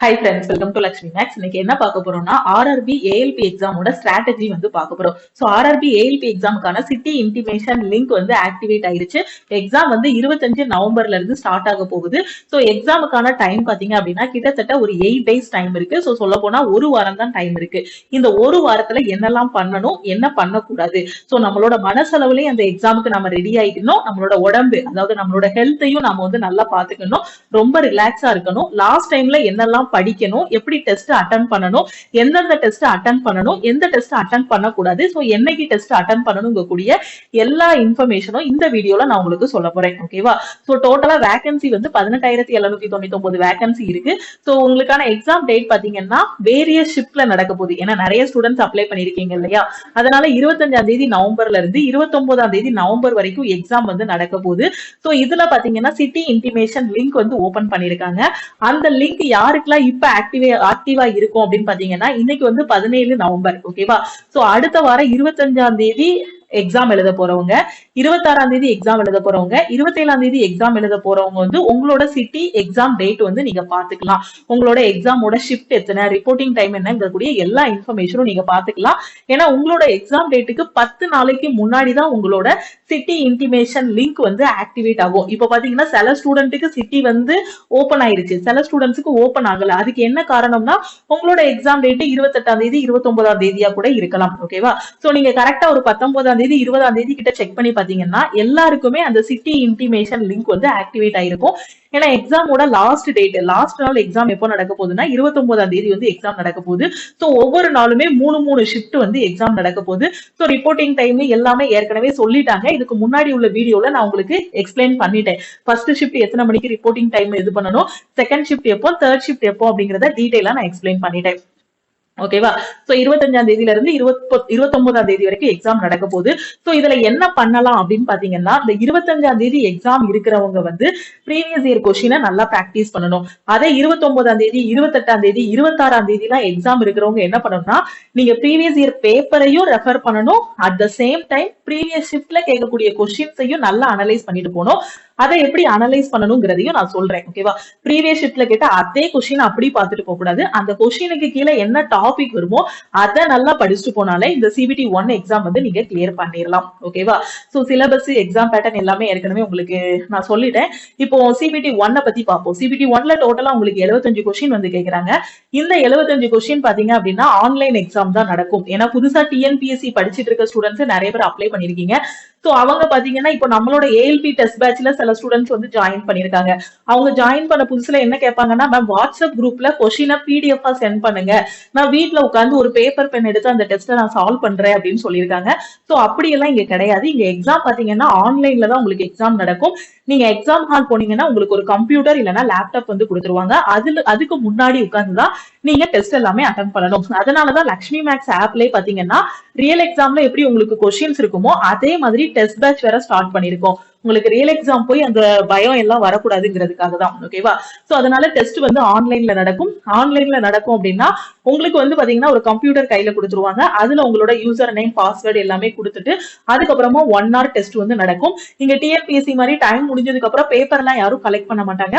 High friends, welcome to Lakshmi makes. இன்னைக்கு என்ன பார்க்க போறோம்னா ஆர்ஆர்பி ஏஎல்பி எக்ஸாமோட ஸ்ட்ராட்டஜி வந்து பார்க்க போறோம். ஸோ ஆர்ஆர்பி ஏஎல்பி எக்ஸாமுக்கான சிட்டி இன்டிமேஷன் லிங்க் வந்து ஆக்டிவேட் ஆயிருச்சு. எக்ஸாம் வந்து 25 நவம்பர்ல இருந்து ஸ்டார்ட் ஆக போகுது. ஸோ எக்ஸாமுக்கான டைம் பாத்தீங்க அப்படின்னா கிட்டத்தட்ட ஒரு 8 days டைம் இருக்கு. ஸோ சொல்ல போனா ஒரு வாரம் தான் டைம் இருக்கு. இந்த ஒரு வாரத்துல என்னெல்லாம் பண்ணணும், என்ன பண்ணக்கூடாது, ஸோ நம்மளோட மனசளவுலயும் அந்த எக்ஸாமுக்கு நம்ம ரெடி ஆயிக்கணும். நம்மளோட உடம்பு, அதாவது நம்மளோட ஹெல்த்தையும் நம்ம வந்து நல்லா பாத்துக்கணும். ரொம்ப ரிலாக்ஸா இருக்கணும். லாஸ்ட் டைம்ல என்னெல்லாம் படிக்கணும், எப்படி டெஸ்ட் அட்டெண்ட் பண்ணணும், எந்தெந்த டெஸ்ட் அட்டெண்ட் பண்ணணும், எந்த டெஸ்ட் அட்டெண்ட் பண்ணக்கூடாது, சோ என்னைக்கு டெஸ்ட் அட்டெண்ட் பண்ணணும்ங்க கூடிய எல்லா இன்ஃபர்மேஷனும் இந்த வீடியோல நான் உங்களுக்கு சொல்ல போறேன். ஓகேவா? சோ டோட்டலா வேகன்சி வந்து 18,799 வேகன்சி இருக்கு. சோ உங்களுக்கான எக்ஸாம் டேட் பாத்தீங்கன்னா வேரியஸ் ஷிப்ட்ல நடக்க போகுது. ஏன்னா நிறைய ஸ்டூடெண்ட்ஸ் அப்ளை பண்ணிருக்கீங்க இல்லையா? அதனால 25ஆம் தேதி நவம்பர்ல இருந்து 29ஆம் தேதி நவம்பர் வரைக்கும் எக்ஸாம் வந்து நடக்க போகுது. சோ இதுல பாத்தீங்கன்னா சிட்டி இன்டிமேஷன் லிங்க் வந்து ஓபன் பண்ணிருக்காங்க. அந்த லிங்க் யாருக்கெல்லாம் இப்ப ஆக்டிவா இருக்கும் அப்படின்னு பாத்தீங்கன்னா இன்னைக்கு வந்து 17 நவம்பர். ஓகேவா? சோ அடுத்த வாரம் 25ஆம் தேதி எக்ஸாம் எழுத போறவங்க, 26ஆம் தேதி எக்ஸாம் எழுத போறவங்க, 27ஆம் தேதி எக்ஸாம் எழுத போறவங்க வந்து உங்களோட சிட்டி எக்ஸாம் டேட் வந்து நீங்க பாத்துக்கலாம். உங்களோட எக்ஸாமோட ஷிஃப்ட் எத்தனை, ரிப்போர்ட்டிங் டைம் என்னங்கக்கூடிய எல்லா இன்ஃபர்மேஷனும் நீங்க பாத்துக்கலாம். ஏன்னா உங்களோட எக்ஸாம் டேட்டுக்கு 10 நாளைக்கு முன்னாடி தான் உங்களோட சிட்டி இன்டிமேஷன் லிங்க் வந்து ஆக்டிவேட் ஆகும். இப்ப பாத்தீங்கன்னா சில ஸ்டூடெண்ட்டுக்கு சிட்டி வந்து ஓபன் ஆயிருச்சு, சில ஸ்டூடெண்ட்ஸுக்கு ஓபன் ஆகல. அதுக்கு என்ன காரணம்னா உங்களோட எக்ஸாம் டேட் 28ஆம் தேதி 29ஆம் தேதியா கூட இருக்கலாம். ஓகேவா? சோ நீங்க கரெக்டா ஒரு 19ஆம் தேதி 20ஆம் தேதி கிட்ட செக் பண்ணி பாத்தீங்கன்னா எல்லாருக்குமே அந்த சிட்டி இன்டிமேஷன் லிங்க் வந்து ஆக்டிவேட் ஆயிருக்கும். ஏன்னா எக்ஸாமோட லாஸ்ட் நாள் எக்ஸாம் எப்போ நடக்க போகுதுன்னா 29ஆம் தேதி வந்து எக்ஸாம் நடக்க போகுது. சோ ஒவ்வொரு நாளுமே 3 ஷிஃப்ட் வந்து எக்ஸாம் நடக்க போகுது. சோ ரிப்போர்ட்டிங் டைம் எல்லாமே ஏற்கனவே சொல்லிட்டாங்க. இதுக்கு முன்னாடி உள்ள வீடியோல நான் உங்களுக்கு எக்ஸ்பிளைன் பண்ணிட்டேன். ஃபர்ஸ்ட் ஷிஃப்ட் எத்தனை மணிக்கு ரிப்போர்ட்டிங் டைம் இது பண்ணணும், செகண்ட் ஷிஃப்ட் எப்போ, தேர்ட் ஷிஃப்ட் எப்போ அப்படிங்கறத டீடைலா நான் எக்ஸ்பிளைன் பண்ணிட்டேன். ஓகேவா? சோ 25ஆம் தேதியில இருந்து 29ஆம் தேதி வரைக்கும் எக்ஸாம் நடக்க போகுது. சோ இதுல என்ன பண்ணலாம் அப்படின்னு பாத்தீங்கன்னா இந்த 25ஆம் தேதி எக்ஸாம் இருக்கிறவங்க வந்து ப்ரீவியஸ் இயர் கொஸ்டினை நல்லா பிராக்டிஸ் பண்ணணும். அதே 29ஆம் தேதி 28ஆம் தேதி 26ஆம் தேதி எல்லாம் எக்ஸாம் இருக்கிறவங்க என்ன பண்ணணும்னா நீங்க ப்ரீவியஸ் இயர் பேப்பரையும் ரெஃபர் பண்ணணும். At the same time previous ஷிஃப்ட்ல கேட்கக்கூடிய கொஸ்டின்ஸையும் நல்லா அனலைஸ் பண்ணிட்டு போகணும். அதை எப்படி அனலைஸ் பண்ணணுங்கிறதையும் நான் சொல்றேன். ஓகேவா? ப்ரீவியஸ் ஷிஃப்ட்ல கேட்ட அதே கொஸ்டின் அப்படி பார்த்துட்டு போக கூடாது. அந்த கொஸ்டினுக்கு கீழே என்ன டாபிக் வருமோ அதை நல்லா படிச்சுட்டு போனாலே இந்த CBT 1 எக்ஸாம் வந்து நீங்க கிளியர் பண்ணிடலாம். ஓகேவா? சோ சிலபஸ், எக்ஸாம் பேட்டர்ன் எல்லாமே ஏற்கனவே உங்களுக்கு நான் சொல்லிட்டேன். இப்போ CBT 1 பத்தி பார்ப்போம். CBT 1ல டோட்டலா உங்களுக்கு 75 கொஸ்டின் வந்து கேட்கறாங்க. இந்த 75 கொஸ்டின் பாத்தீங்க அப்படின்னா ஆன்லைன் எக்ஸாம் தான் நடக்கும். ஏன்னா புதுசா TNPSC படிச்சிட்டு இருக்க ஸ்டூடெண்ட்ஸ் நிறைய பேர் அப்ளை பண்ணிருக்கீங்க. சோ அவங்க பாத்தீங்கன்னா இப்போ நம்மளோட ஏஎல்பி டெஸ்ட் பேட்ச்ல சில ஸ்டூடெண்ட்ஸ் வந்து ஜாயின் பண்ணிருக்காங்க. அவங்க ஜாயின் பண்ண புதுசுல என்ன கேட்பாங்கன்னா மேம் வாட்ஸ்அப் குரூப்ல கொஸ்டினை PDF சென்ட் பண்ணுங்க, நான் வீட்டுல உட்காந்து ஒரு பேப்பர் பென் எடுத்து அந்த டெஸ்ட்டை நான் சால்வ் பண்றேன் அப்படின்னு சொல்லியிருக்காங்க. சோ அப்படியெல்லாம் இங்க கிடையாது. இங்க எக்ஸாம் பாத்தீங்கன்னா ஆன்லைன்ல தான் உங்களுக்கு எக்ஸாம் நடக்கும். நீங்க எக்ஸாம் ஹால் போனீங்கன்னா உங்களுக்கு ஒரு கம்ப்யூட்டர் இல்லைன்னா லேப்டாப் வந்து கொடுத்துருவாங்க. அதுக்கு முன்னாடி உட்கார்ந்துதான் நீங்க டெஸ்ட் எல்லாமே அட்டென்ட் பண்ணணும். அதனாலதான் லக்ஷ்மி மேக்ஸ் ஆப்லயே பாத்தீங்கன்னா ரியல் எக்ஸாம்ல எப்படி உங்களுக்கு கொஸ்டின்ஸ் இருக்குமோ அதே மாதிரி டெஸ்ட் பேட்ச் வேற ஸ்டார்ட் பண்ணிருக்கோம். உங்களுக்கு ரியல் எக்ஸாம் போய் அந்த பயம் எல்லாம் வரக்கூடாதுங்கிறதுக்காக தான். ஓகேவா? சோ அதனால டெஸ்ட் வந்து ஆன்லைன்ல நடக்கும். அப்படின்னா உங்களுக்கு வந்து பாத்தீங்கன்னா ஒரு கம்ப்யூட்டர் கையில கொடுத்துருவாங்க. அதுல உங்களோட யூசர் நேம், பாஸ்வேர்டு எல்லாமே கொடுத்துட்டு அதுக்கப்புறமா 1 hour டெஸ்ட் வந்து நடக்கும். நீங்க TNPSC மாதிரி டைம் முடிஞ்சதுக்கு அப்புறம் பேப்பர் எல்லாம் யாரும் கலெக்ட் பண்ண மாட்டாங்க.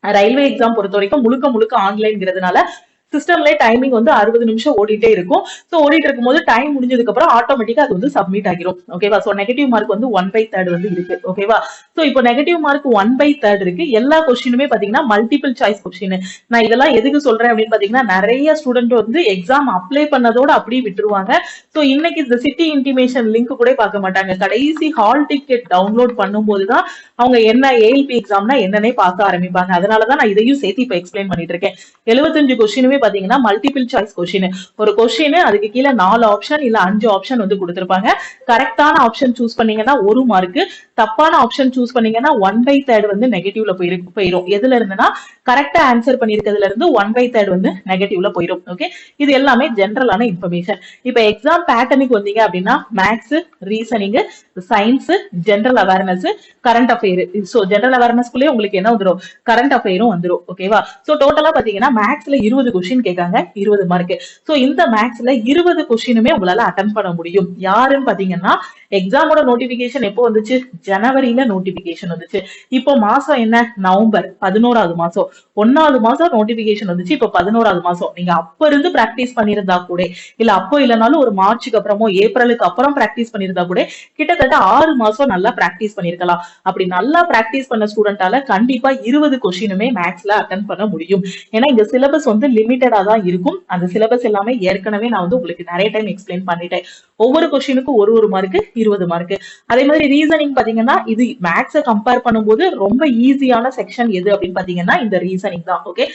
ரயில்வே எக்ஸாம் பொறுத்த வரைக்கும் முழுக்க ஆன்லைன்ங்கிறதுனால சிஸ்டம்ல டைமிங் வந்து 60 நிமிஷம் ஓடிட்டே இருக்கும். சோ ஓடிட்டு இருக்கும் போது டைம் முடிஞ்சதுக்கு அப்புறம் ஆட்டோமேட்டிக்கா அது வந்து சப்மிட் ஆகிரும். ஓகேவா? சோ நெகட்டிவ் மார்க் வந்து 1/3 வந்து இருக்கு. ஓகேவா? சோ இப்போ நெகட்டிவ் மார்க் 1/3 இருக்கு. எல்லா கொஸ்டினுமே பாத்தீங்கன்னா மல்டிபிள் சாய்ஸ் கொஸ்டின். நான் இதெல்லாம் எதுக்கு சொல்றேன் அப்படின்னு பாத்தீங்கன்னா நிறைய ஸ்டூடெண்ட் வந்து எக்ஸாம் அப்ளை பண்ணதோட அப்படியே விட்டுருவாங்க. சோ இன்னைக்கு இந்த சிட்டி இன்டிமேஷன் லிங்க் கூட பார்க்க மாட்டாங்க. கடைசி ஹால் டிக்கெட் டவுன்லோட் பண்ணும்போதுதான் அவங்க என்ன ஏஎல்பி எக்ஸாம்னா என்னன்னே பார்க்க ஆரம்பிப்பாங்க. அதனாலதான் நான் இதையும் சேர்த்து இப்ப எக்ஸ்பிளைன் பண்ணிட்டு இருக்கேன். 75 கொஸ்டினுமே பாத்தீங்கன்னா மல்டிபிள் சாய்ஸ் கொஸ்டின். ஒரு கொஸ்டின் அதுக்கு கீழே 4 ஆப்ஷன் இல்ல 5 ஆப்ஷன் வந்து கொடுத்திருப்பாங்க. கரெக்டான ஆப்ஷன் சூஸ் பண்ணீங்கன்னா 1 மார்க், தப்பான ஆப்ஷன் சூஸ் பண்ணீங்கன்னா 1/3 வந்து நெகட்டிவ்ல போயிரும். எதுல இருந்துன்னா கரெக்டா ஆன்சர் பண்ணிருக்கிறதுல இருந்து 1/3 வந்து நெகட்டிவ்ல போயிரும். ஓகே, இது எல்லாமே ஜெனரலான இன்ஃபர்மேஷன். இப்ப எக்ஸாம் பேட்டர்னுக்கு வந்தீங்க அப்படின்னா maths, reasoning, science, general awareness, current affair. So general அவேர்னஸ்க்குள்ளே உங்களுக்கு என்ன வந்துடும், கரண்ட் அஃபேரும் வந்துடும். ஓகேவா? சோ டோட்டலா பாத்தீங்கன்னா மேக்ஸ்ல 20 கொஸ்டின் கேட்காங்க, 20 மார்க். சோ இந்த மேக்ஸ்ல 20 கொஸ்டினுமே உங்களால அட்டன் பண்ண முடியும். யாருன்னு பாத்தீங்கன்னா, எக்ஸாமோட நோட்டிபிகேஷன் எப்போ வந்துச்சு? ஜனவரியில நோட்டிபிகேஷன் வந்துச்சு. இப்போ மாசம் என்ன? நவம்பர், 11வது மாசம். 1வது மாசம் நோட்டிபிகேஷன் வந்துச்சு, இப்போ 11வது மாசம். நீங்க அப்ப இருந்து பிராக்டிஸ் பண்ணிருந்தா கூட, இல்ல அப்போ இல்லைனாலும் ஒரு மார்ச்சுக்கு அப்புறமோ ஏப்ரலுக்கு அப்புறம் பிராக்டிஸ் பண்ணிருந்தா கூட கிட்டத்தட்ட 6 மாசம் நல்லா பிராக்டிஸ் பண்ணிருக்கலாம். அப்படி நல்லா பிராக்டிஸ் பண்ண ஸ்டூடெண்டால கண்டிப்பா 20 கொஸ்டினுமே மேக்ஸ்ல அட்டன் பண்ண முடியும். ஏன்னா இந்த சிலபஸ் வந்து லிமிட்டடா தான் இருக்கும். அந்த சிலபஸ் எல்லாமே ஏற்கனவே நான் வந்து உங்களுக்கு நிறைய டைம் எக்ஸ்பிளைன் பண்ணிட்டேன். ஒவ்வொரு கொஸ்டினுக்கும் ஒரு மார்க், 20 மார்க். அதே மாதிரி ரீசனிங் பாத்தீங்கன்னா, இது மேக்ஸை கம்பேர் பண்ணும்போது ரொம்ப ஈஸியான செக்ஷன் எது அப்படின்னு பாத்தீங்கன்னா இந்த ரீசனிங் தான். ஓகே,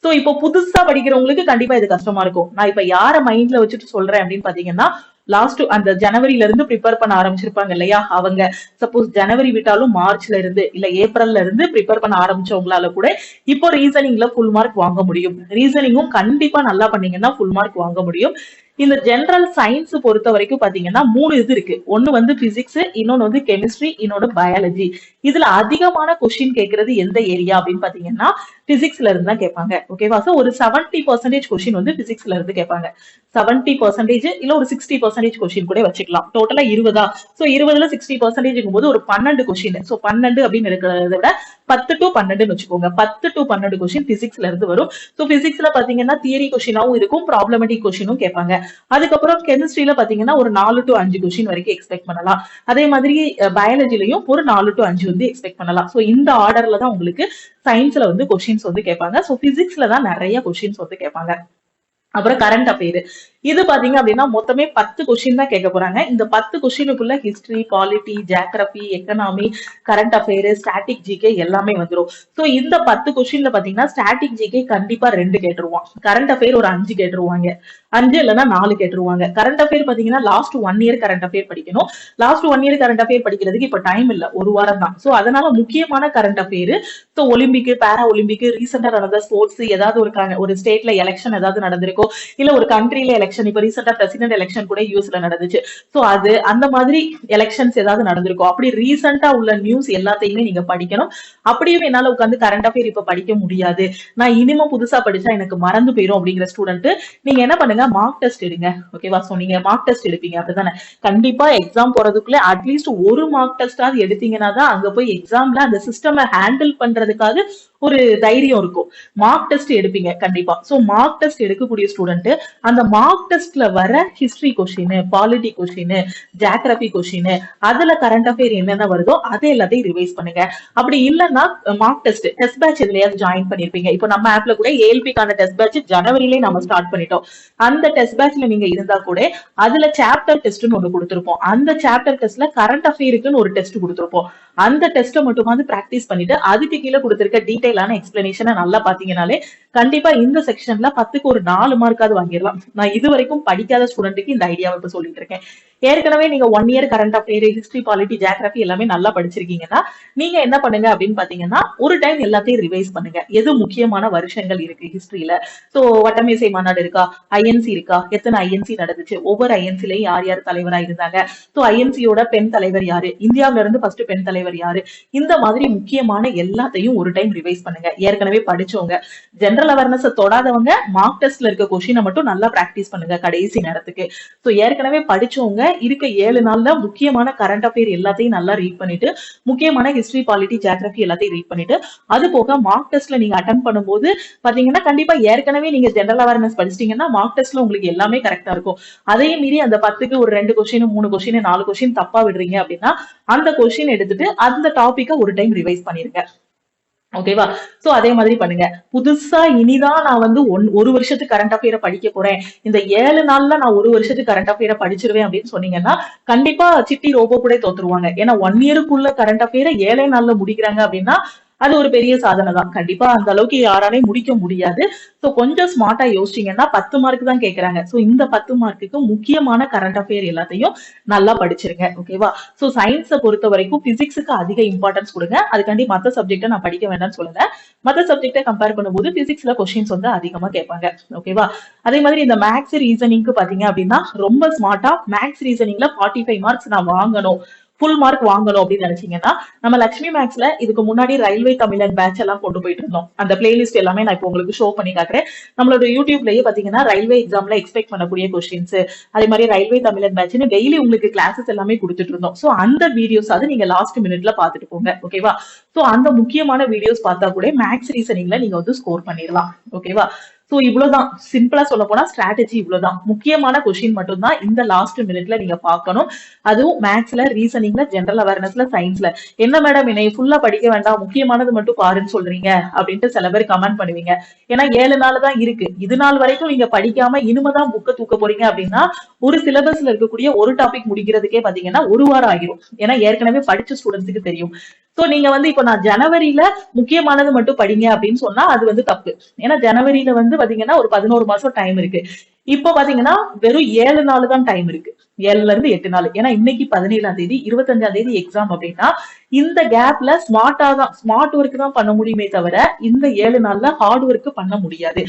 சோ இப்போ புதுசா படிக்கிறவங்களுக்கு கண்டிப்பா இது கஷ்டமா இருக்கும். நான் இப்ப யார மைண்ட்ல வச்சுட்டு சொல்றேன் அப்படின்னு பாத்தீங்கன்னா, லாஸ்ட் அந்த ஜனவரில இருந்து ப்ரிப்பேர் பண்ண ஆரம்பிச்சிருப்பாங்க இல்லையா, அவங்க சப்போஸ் ஜனவரி விட்டாலும் மார்ச்ல இருந்து இல்ல ஏப்ரல்ல இருந்து ப்ரிப்பேர் பண்ண ஆரம்பிச்சவங்களால கூட இப்போ ரீசனிங்ல ஃபுல் மார்க் வாங்க முடியும். ரீசனிங்கும் கண்டிப்பா நல்லா பண்ணீங்கன்னா ஃபுல் மார்க் வாங்க முடியும். இந்த ஜெனரல் சயின்ஸ் பொறுத்த வரைக்கும் பாத்தீங்கன்னா 3 இது இருக்கு. ஒன்னு வந்து பிசிக்ஸ், இன்னொன்னு வந்து கெமிஸ்ட்ரி, இன்னொன்னு பயாலஜி. இதுல அதிகமான கொஸ்டின் கேட்கறது எந்த ஏரியா அப்படின்னு பாத்தீங்கன்னா பிசிக்ஸ்ல இருந்து தான் கேட்பாங்க. ஓகேவா? சோ ஒரு 70% கொஸ்டின் வந்து பிசிக்ஸ்ல இருந்து கேட்பாங்க. 70% இல்ல ஒரு 60% கொஸ்டின் கூட வச்சுக்கலாம். டோட்டலா 20. சோ 20ல 60% போது ஒரு 12 கொஸ்டின். சோ 12 அப்படின்னு இருக்கிறத விட 10 to 12 வச்சுக்கோங்க. 10 to 12 கொஸ்டின் பிசிக்ஸ்ல இருந்து வரும். சோ பிசிக்ஸ்ல பாத்தீங்கன்னா தியரி கொஸ்டினாவும் இருக்கும், ப்ராப்ளமேட்டிக் கொஸ்டினும் கேட்பாங்க. அதுக்கப்புறம் கெமிஸ்ட்ரியில பாத்தீங்கன்னா ஒரு 4 to 5 கொஸ்டின் வரைக்கும் எக்ஸ்பெக்ட் பண்ணலாம். அதே மாதிரி பயாலஜிலையும் ஒரு 4 to 5 வந்து எக்ஸ்பெக்ட் பண்ணலாம். சோ இந்த ஆர்டர்ல தான் உங்களுக்கு சயின்ஸ்ல வந்து கொஸ்டின்ஸ் வந்து கேட்பாங்க. சோ பிசிக்ஸ்ல தான் நிறைய கொஸ்டின்ஸ் வந்து கேட்பாங்க. அப்புறம் கரண்ட் அஃபேர், இது பாத்தீங்க அப்படின்னா மொத்தமே 10 கொஸ்டின் தான் கேட்க போறாங்க. இந்த 10 கொஸ்டினுக்குள்ள history, polity, geography, economy, current affair, static GK எல்லாமே வந்துடும். சோ இந்த 10 கொஸ்டின்ல பாத்தீங்கன்னா ஸ்டாட்டிக் ஜிகே கண்டிப்பா 2 கேட்டுருவான். கரண்ட் அஃபேர் ஒரு 5 கேட்டுருவாங்க. 5 இல்லைன்னா 4 கேட்டுருவாங்க. கரண்ட் அஃபேர் பாத்தீங்கன்னா லாஸ்ட் 1 இயர் கரண்ட் அஃபேர் படிக்கணும். லாஸ்ட் 1 இயர் கரண்ட் அஃபேர் படிக்கிறதுக்கு இப்ப டைம் இல்ல, ஒரு வாரம் தான். சோ அதனால முக்கியமான கரண்ட் அஃபேர், சோ ஒலிம்பிக், பேரா ஒலிம்பிக், ரீசெண்டா நடந்த ஸ்போர்ட்ஸ், ஏதாவது ஒரு ஸ்டேட்ல எலெக்ஷன் ஏதாவது நடந்திருக்கும், இல்ல ஒரு கண்ட்ரில எலெக்ஷன், இப்ப ரீசெண்டா பிரசிடென்ட் எலெக்ஷன் கூட யூஎஸ்ல நடந்துச்சு. சோ அது அந்த மாதிரி எலெக்ஷன்ஸ் ஏதாவது நடந்திருக்கும். அப்படி ரீசெண்டா உள்ள நியூஸ் எல்லாத்தையுமே நீங்க படிக்கணும். அப்படியும் என்னால உட்காந்து கரண்ட் அஃபேர் இப்ப படிக்க முடியாது, நான் இனிமே புதுசா படிச்சா எனக்கு மறந்து போயிரும் அப்படிங்கிற ஸ்டூடெண்ட் நீங்க என்ன பண்ணுங்க, மார்க் டெஸ்ட் எடுங்க. ஓகேவா? சோ நீங்க மார்க் டெஸ்ட் எடுப்பீங்க அப்படிதானே? கண்டிப்பா எக்ஸாம் போறதுக்குள்ள அட்லீஸ்ட் ஒரு மார்க் டெஸ்டாவது எடுத்தீங்கன்னா தான் அங்க போய் எக்ஸாம்ல அந்த சிஸ்டம் ஹேண்டில் பண்றதுக்காக ஒரு தைரியம் இருக்கும். மார்க் டெஸ்ட் எடுப்பீங்க கண்டிப்பா. சோ மார்க் டெஸ்ட் எடுக்கக்கூடிய ஸ்டூடெண்ட் அந்த மார்க் டெஸ்ட்ல வர history question, polity question, geography question, அதுல கரண்ட் அஃபேர் என்னென்ன வருதோ அதை எல்லாத்தையும் ரிவைஸ் பண்ணுங்க. அப்படி இல்லைன்னா மார்க் டெஸ்ட் பேட்ச் எதுலயாவது ஜாயின் பண்ணிருப்பீங்க. இப்போ நம்ம ஆப்ல கூட ஏஎல்பிக்கான டெஸ்ட் பேட்ச் ஜனவரியிலே நம்ம ஸ்டார்ட் பண்ணிட்டோம். அந்த டெஸ்ட் பேட்ச்ல நீங்க இருந்தா கூட அதுல சாப்டர் டெஸ்ட்னு ஒண்ணு கொடுத்திருப்போம். அந்த சாப்டர் டெஸ்ட்ல கரண்ட் அஃபேருக்குன்னு ஒரு டெஸ்ட் கொடுத்திருப்போம். அந்த டெஸ்ட்டை மட்டுமாவது பிராக்டிஸ் பண்ணிட்டு அதுக்கு கீழே கொடுத்திருக்க டீடைலான எக்ஸ்பிளனேஷனை நல்லா பாத்தீங்கன்னாலே கண்டிப்பா இந்த செக்ஷன்ல 10க்கு ஒரு 4 மார்க்காவது வாங்கிடலாம். நான் இது வரைக்கும் படிக்காத ஸ்டூடெண்ட்டுக்கு இந்த ஐடியாவை இப்ப சொல்லிட்டு இருக்கேன். ஏற்கனவே நீங்க 1 year current affair, history, polity, geography எல்லாமே நல்லா படிச்சிருக்கீங்கன்னா நீங்க என்ன பண்ணுங்க அப்படின்னு பாத்தீங்கன்னா ஒரு டைம் எல்லாத்தையும் ரிவைஸ் பண்ணுங்க. எது முக்கியமான வருஷங்கள் இருக்கு ஹிஸ்டரியில, சோ வட்டமேசை மாநாடு இருக்கா, ஐஎன்சி இருக்கா, எத்தனை ஐஎன்சி நடந்துச்சு, ஒவ்வொரு ஐஎன்சிலையும் யார் யார் தலைவரா இருந்தாங்க, சோ ஐஎன்சியோட பெண் தலைவர் யாரு, இந்தியாவில இருந்து ஃபர்ஸ்ட் பெண் தலைவர் யாரு, இந்த மாதிரி முக்கியமான எல்லாத்தையும் ஒரு டைம் ரிவைஸ் பண்ணுங்க. ஏற்கனவே படிச்சவங்க, ஜெனரல் அவேர்னஸ் தொடாதவங்க மார்க் டெஸ்ட்ல இருக்க கொஸ்டினை மட்டும் நல்லா பிராக்டிஸ் பண்ணுங்க கடைசி நேரத்துக்கு. சோ ஏற்கனவே படிச்சவங்க இருக்க 7 நாள்ல முக்கியமான கரண்ட் அஃபேர் எல்லாத்தையும் நல்லா ரீட் பண்ணிட்டு, முக்கியமான ஹிஸ்டரி, பாலிட்டி, ஜியோகிராபி எல்லாத்தையும் ரீட் பண்ணிட்டு, அது போக மார்க் டெஸ்ட்ல நீங்க அட்டெண்ட் பண்ணும்போது பாத்தீங்கன்னா கண்டிப்பா ஏற்கனவே நீங்க ஜெனரல் அவேர்னஸ் படிச்சிட்டீங்கன்னா மார்க் டெஸ்ட்ல உங்களுக்கு எல்லாமே கரெக்டா இருக்கும். அதையும் மீறி அந்த 10க்கு ஒரு 2 கொஸ்டின், 3 கொஸ்டின், 4 கொஸ்டின் தப்பா விடுறீங்க அப்படின்னா அந்த கொஸ்டின் எடுத்துட்டு அந்த டாபிக்கை ஒரு டைம் ரிவைஸ் பண்ணிருங்க. ஓகேவா? சோ அதே மாதிரி பண்ணுங்க. புதுசா இனிதான் நான் வந்து ஒரு வருஷத்துக்கு கரண்ட் அஃபேரை படிக்க போறேன், இந்த 7 நாள்ல நான் ஒரு வருஷத்துக்கு கரண்ட் அஃபேரை படிச்சிருவேன் அப்படின்னு சொன்னீங்கன்னா கண்டிப்பா சிட்டி ரோபோ கூட தோத்துருவாங்க. ஏன்னா 1 இயருக்குள்ள கரண்ட் அஃபேரை 7 நாள்ல முடிக்கிறாங்க அப்படின்னா அது ஒரு பெரிய சாதனை தான். கண்டிப்பா அந்த அளவுக்கு யாராலையும் முடிக்க முடியாது. சோ கொஞ்சம் ஸ்மார்ட்டா யோசிச்சீங்கன்னா 10 மார்க் தான் கேக்குறாங்க. சோ இந்த 10 மார்க்குக்கு முக்கியமான கரண்ட் அஃபேர் எல்லாத்தையும் நல்லா படிச்சிருங்க. ஓகேவா? சோ சயின்ஸை பொறுத்த வரைக்கும் பிசிக்ஸுக்கு அதிக இம்பார்ட்டன்ஸ் கொடுங்க. அதுக்காண்டி மத்த சப்ஜெக்டை நான் படிக்க வேண்டாம்னு சொல்லுங்க. மத்த சப்ஜெக்டை கம்பேர் பண்ணும்போது பிசிக்ஸ்ல கொஸ்டின்ஸ் வந்து அதிகமா கேட்பாங்க. ஓகேவா? அதே மாதிரி இந்த மேக்ஸ் ரீசனிங்க்கு பாத்தீங்க அப்படின்னா ரொம்ப ஸ்மார்ட்டா மேக்ஸ் ரீசனிங்ல 45 மார்க்ஸ் நான் வாங்கணும், ஃபுல் மார்க் வாங்கணும் அப்படின்னு நினைச்சீங்கன்னா நம்ம லட்சுமி மேக்ஸ்ல இதுக்கு முன்னாடி ரயில்வே தமிழன் பேட்ச் எல்லாம் கொண்டு போயிட்டு இருந்தோம். அந்த பிளேலிஸ்ட் எல்லாமே நான் இப்போ உங்களுக்கு ஷோ பண்ணி காட்டுறேன். நம்மளோட யூடியூப்லயே பாத்தீங்கன்னா ரயில்வே எக்ஸாம்ல எக்ஸ்பெக்ட் பண்ணக்கூடிய கொஸ்டின்ஸ், அதே மாதிரி ரயில்வே தமிழன் பேட்ச்னு டெய்லி உங்களுக்கு கிளாஸஸ் எல்லாமே கொடுத்துட்டு இருந்தோம். சோ அந்த வீடியோஸ் அது நீங்க லாஸ்ட் மினிட்ல பாத்துட்டு போங்க. ஓகேவா? சோ அந்த முக்கியமான வீடியோஸ் பார்த்தா கூட மேக்ஸ் ரீசனிங்ல நீங்க வந்து ஸ்கோர் பண்ணிடலாம். ஓகேவா? சோ இவ்வளவுதான், சிம்பிளா சொல்ல போனா ஸ்ட்ராட்டஜி இவ்வளவுதான். முக்கியமான கொஸ்டின் மட்டும் தான் இந்த லாஸ்ட் மினிட்ல நீங்க பார்க்கணும். அதுவும் மேக்ஸ்ல, ரீசனிங்ல, ஜெனரல் அவேர்னஸ்ல, சயின்ஸ்ல. என்ன மேடம் என்னை ஃபுல்லா படிக்க வேண்டாம், முக்கியமானது மட்டும் பாருன்னு சொல்றீங்க அப்படின்ட்டு சில பேர் கமெண்ட் பண்ணுவீங்க. ஏன்னா 7 நாள் தான் இருக்கு. இது நாள் வரைக்கும் நீங்க படிக்காம இனிமேதான் புக்க தூக்க போறீங்க அப்படின்னா ஒரு சிலபஸ்ல இருக்கக்கூடிய ஒரு டாபிக் முடிக்கிறதுக்கே பாத்தீங்கன்னா ஒரு வாரம் ஆகிரும். ஏன்னா ஏற்கனவே படிச்ச ஸ்டூடெண்ட்ஸுக்கு தெரியும். சோ நீங்க வந்து இப்ப நான் ஜனவரியில முக்கியமானது மட்டும் படிங்க அப்படின்னு சொன்னா அது வந்து தப்பு. ஏன்னா ஜனவரியில வந்து பாத்தீங்கன்னா ஒரு 11 மாசம் டைம் இருக்கு. இப்ப பாத்தீங்கன்னா வெறும் 7 நாள் தான் டைம் இருக்கு. 7ல இருந்து 8 நாள். ஏன்னா இன்னைக்கு 17ஆம் தேதி, 25ஆம் தேதி எக்ஸாம் அப்படின்னா இந்த கேப்ல ஸ்மார்ட் ஒர்க் தான் பண்ண முடியுமே தவிர இந்த 7 நாள்ல ஹார்ட் ஒர்க் பண்ண முடியாது.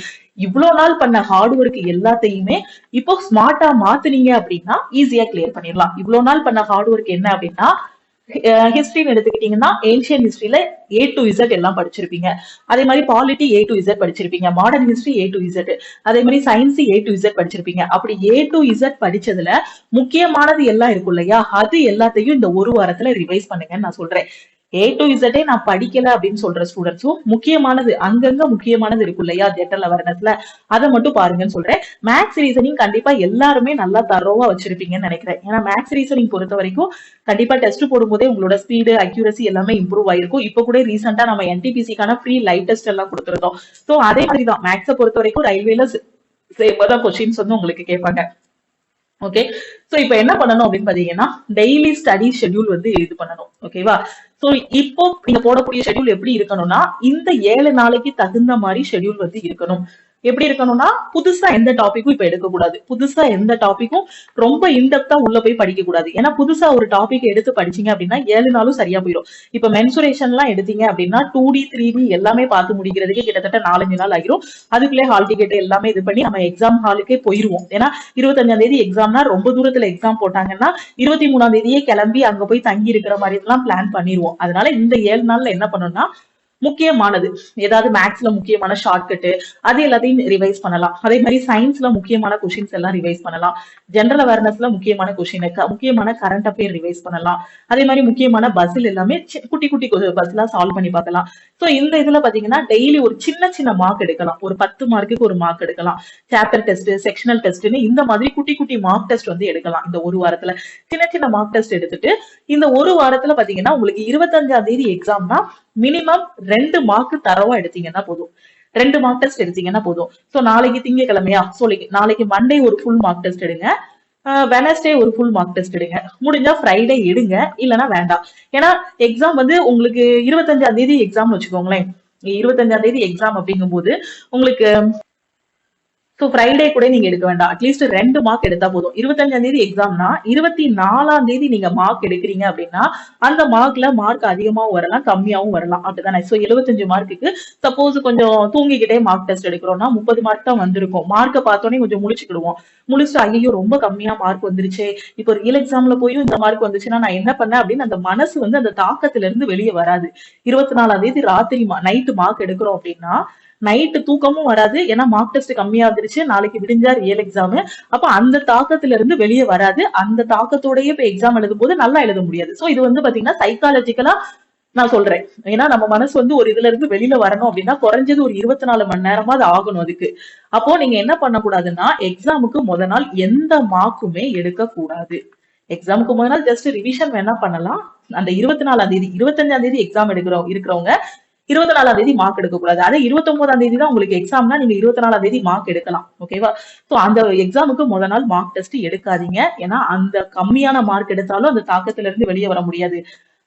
இவ்வளவு நாள் பண்ண ஹார்ட் ஒர்க் எல்லாத்தையுமே இப்போ ஸ்மார்ட்டா மாத்துனீங்க அப்படின்னா ஈஸியா கிளியர் பண்ணிடலாம். இவ்வளவு நாள் பண்ண ஹார்ட் ஒர்க் என்ன அப்படின்னா ஹிஸ்டரின்னு எடுத்துக்கிட்டீங்கன்னா ஏன்ஷியன் ஹிஸ்டரியில A to Z எல்லாம் படிச்சிருப்பீங்க. அதே மாதிரி பாலிட்டி A to Z படிச்சிருப்பீங்க. Modern history A to Z, அதே மாதிரி சயின்ஸ் A to Z படிச்சிருப்பீங்க. அப்படி A to Z படிச்சதுல முக்கியமானது எல்லாம் இருக்கும் இல்லையா, அது எல்லாத்தையும் இந்த ஒரு வாரத்துல ரிவைஸ் பண்ணுங்கன்னு நான் சொல்றேன். A to Z நான் படிக்கல அப்படின்னு சொல்ற ஸ்டூடெண்ட்ஸும் முக்கியமானது அங்கங்க முக்கியமானது இருக்கும் இல்லையா ஜெனரல் அவேர்னஸ்ல, அதை மட்டும் பாருங்கன்னு சொல்றேன். மேக்ஸ் ரீசனிங் கண்டிப்பா எல்லாருமே நல்லா தரோவா வச்சிருப்பீங்கன்னு நினைக்கிறேன். ஏன்னா மேக்ஸ் ரீசனிங் பொறுத்த வரைக்கும் கண்டிப்பா டெஸ்ட் போடும்போதே உங்களோட ஸ்பீடு, அக்யூரசி எல்லாமே இம்ப்ரூவ் ஆயிருக்கும். இப்ப கூட ரீசெண்டா நம்ம NTPC-க்கான ஃப்ரீ லைவ் டெஸ்ட் எல்லாம் கொடுத்துருந்தோம். சோ அதே மாதிரிதான் மேக்ஸை பொறுத்த வரைக்கும் ரயில்வேல சேம் கொஸ்டின்ஸ் வந்து உங்களுக்கு கேட்பாங்க. ஓகே, சோ இப்ப என்ன பண்ணணும் அப்படின்னு பாத்தீங்கன்னா டெய்லி ஸ்டடி ஷெட்யூல் வந்து இது பண்ணணும். ஓகேவா? சோ இப்போ நீங்க போடக்கூடிய ஷெட்யூல் எப்படி இருக்கணும்னா இந்த 7 நாளைக்கு தகுந்த மாதிரி ஷெட்யூல் வந்து இருக்கணும். எப்படி இருக்கணும்னா புதுசா எந்த டாபிக்கும் இப்ப எடுக்க கூடாது. புதுசா எந்த டாபிக்கும் ரொம்ப இன்டெப்தா உள்ள போய் படிக்க கூடாது. ஏன்னா புதுசா ஒரு டாபிக் எடுத்து படிச்சீங்க அப்படின்னா 7 நாளும் சரியா போயிடும். இப்ப மென்சுரேஷன் எல்லாம் எடுத்தீங்க அப்படின்னா 2D 3D எல்லாமே பார்த்து முடிக்கிறதுக்கு கிட்டத்தட்ட 4-5 நாள் ஆகிரும். அதுக்குள்ளே ஹால் டிக்கெட் எல்லாமே இது பண்ணி நம்ம எக்ஸாம் ஹாலுக்கே போயிருவோம். ஏன்னா 25ஆம் தேதி எக்ஸாம்னா ரொம்ப தூரத்துல எக்ஸாம் போட்டாங்கன்னா 23ஆம் தேதியே கிளம்பி அங்க போய் தங்கி இருக்கிற மாதிரி எல்லாம் பிளான் பண்ணிடுவோம். அதனால இந்த 7 நாள்ல என்ன பண்ணணும்னா முக்கியமானது ஏதாவது மேக்ஸ்ல முக்கியமான ஷார்ட்கட் அது எல்லாத்தையும் ரிவைஸ் பண்ணலாம். அதே மாதிரி சயின்ஸ்ல முக்கியமான கொஸ்டின்ஸ் எல்லாம் ரிவைஸ் பண்ணலாம். ஜெனரல் அவேர்னஸ்ல முக்கியமான கொஸ்டின், முக்கியமான கரண்ட் அஃபேர் ரிவைஸ் பண்ணலாம். அதே மாதிரி முக்கியமான பஸ்ஸில் எல்லாமே குட்டி குட்டி பஸ்லாம் சால்வ் பண்ணி பார்க்கலாம். சோ இந்த இதுல பாத்தீங்கன்னா டெய்லி ஒரு சின்ன சின்ன மார்க் எடுக்கலாம். ஒரு 10 மார்க்குக்கு ஒரு மார்க் எடுக்கலாம். சாப்டர் டெஸ்ட், செக்ஷனல் டெஸ்ட்னு இந்த மாதிரி குட்டி குட்டி மார்க் டெஸ்ட் வந்து எடுக்கலாம். இந்த ஒரு வாரத்துல சின்ன சின்ன மார்க் டெஸ்ட் எடுத்துட்டு இந்த ஒரு வாரத்துல பாத்தீங்கன்னா உங்களுக்கு 25ஆம் தேதி எக்ஸாம்னா மினிமம் 2 மார்க் தரவா எடுத்தீங்கன்னா போதும். 2 மார்க் டெஸ்ட் எடுத்தீங்கன்னா போதும். சோ நாளைக்கு திங்கக்கிழமையா, நாளைக்கு மண்டே ஒரு ஃபுல் மார்க் டெஸ்ட் எடுங்க. வெனஸ்டே ஒரு ஃபுல் மார்க் டெஸ்ட் எடுங்க. முடிஞ்சா ஃப்ரைடே எடுங்க, இல்லைன்னா வேண்டாம். ஏன்னா எக்ஸாம் வந்து உங்களுக்கு 25ஆம் தேதி எக்ஸாம்னு வச்சுக்கோங்களேன். 25ஆம் தேதி எக்ஸாம் அப்படிங்கும் போது உங்களுக்கு சோ ஃப்ரைடே கூட நீங்க எடுக்க வேண்டாம். அட்லீஸ்ட் 2 மார்க் எடுத்தா போதும். 25ஆம் தேதி எக்ஸாம்னா 24ஆம் தேதி நீங்க மார்க் எடுக்கிறீங்க அப்படின்னா அந்த மார்க்ல மார்க் அதிகமாவும் வரலாம், கம்மியாவும் வரலாம். அப்படிதானே? சோ 75 மார்க்குக்கு சப்போஸ் கொஞ்சம் தூங்கிக்கிட்டே மார்க் டெஸ்ட் எடுக்கிறோம்னா 30 மார்க் தான் வந்திருக்கும். மார்க்கை பார்த்தோன்னே கொஞ்சம் முழிச்சுக்கிடுவோம். முழிச்சுட்டு ஐயோ ரொம்ப கம்மியா மார்க் வந்துருச்சு, இப்போ ரியல் எக்ஸாம்ல போயும் இந்த மார்க் வந்துச்சுன்னா நான் என்ன பண்ணேன் அப்படின்னு அந்த மனசு வந்து அந்த தாக்கத்துல இருந்து வெளியே வராது. 24ஆம் தேதி ராத்திரி நைட்டு மார்க் எடுக்கிறோம் அப்படின்னா நைட்டு தூக்கமும் வராது. ஏன்னா மார்க் டெஸ்ட் கம்மியா வந்துருச்சு, நாளைக்கு விடிஞ்சா ரியல் எக்ஸாம். அப்ப அந்த தாக்கத்துல இருந்து வெளியே வராது. அந்த தாக்கத்தோடயே இப்ப எக்ஸாம் எழுதும் போது நல்லா எழுத முடியாது. சோ இது வந்து பாத்தீங்கன்னா சைக்காலஜிக்கலா நான் சொல்றேன். ஏன்னா நம்ம மனசு வந்து ஒரு இதுல இருந்து வெளியில வரணும் அப்படின்னா குறைஞ்சது ஒரு 24 மணி நேரமா அது ஆகணும் அதுக்கு. அப்போ நீங்க என்ன பண்ணக்கூடாதுன்னா எக்ஸாமுக்கு முத நாள் எந்த மார்க்குமே எடுக்க கூடாது. எக்ஸாமுக்கு முத நாள் ஜஸ்ட் ரிவிஷன் வேணா பண்ணலாம். அந்த 24ஆம் தேதி 25ஆம் தேதி எக்ஸாம் இருக்கிறவங்க 24ஆம் தேதி மார்க் எடுக்க கூடாது. அதே 29ஆம் தேதி தான் உங்களுக்கு எக்ஸாம்னா நீங்க 24ஆம் தேதி மார்க் எடுக்கலாம். ஓகேவா? சோ அந்த எக்ஸாமுக்கு முத நாள் மார்க் டெஸ்ட் எடுக்காதீங்க. ஏன்னா அந்த கம்மியான மார்க் எடுத்தாலும் அந்த தாக்கத்துல இருந்து வெளியே வர முடியாது.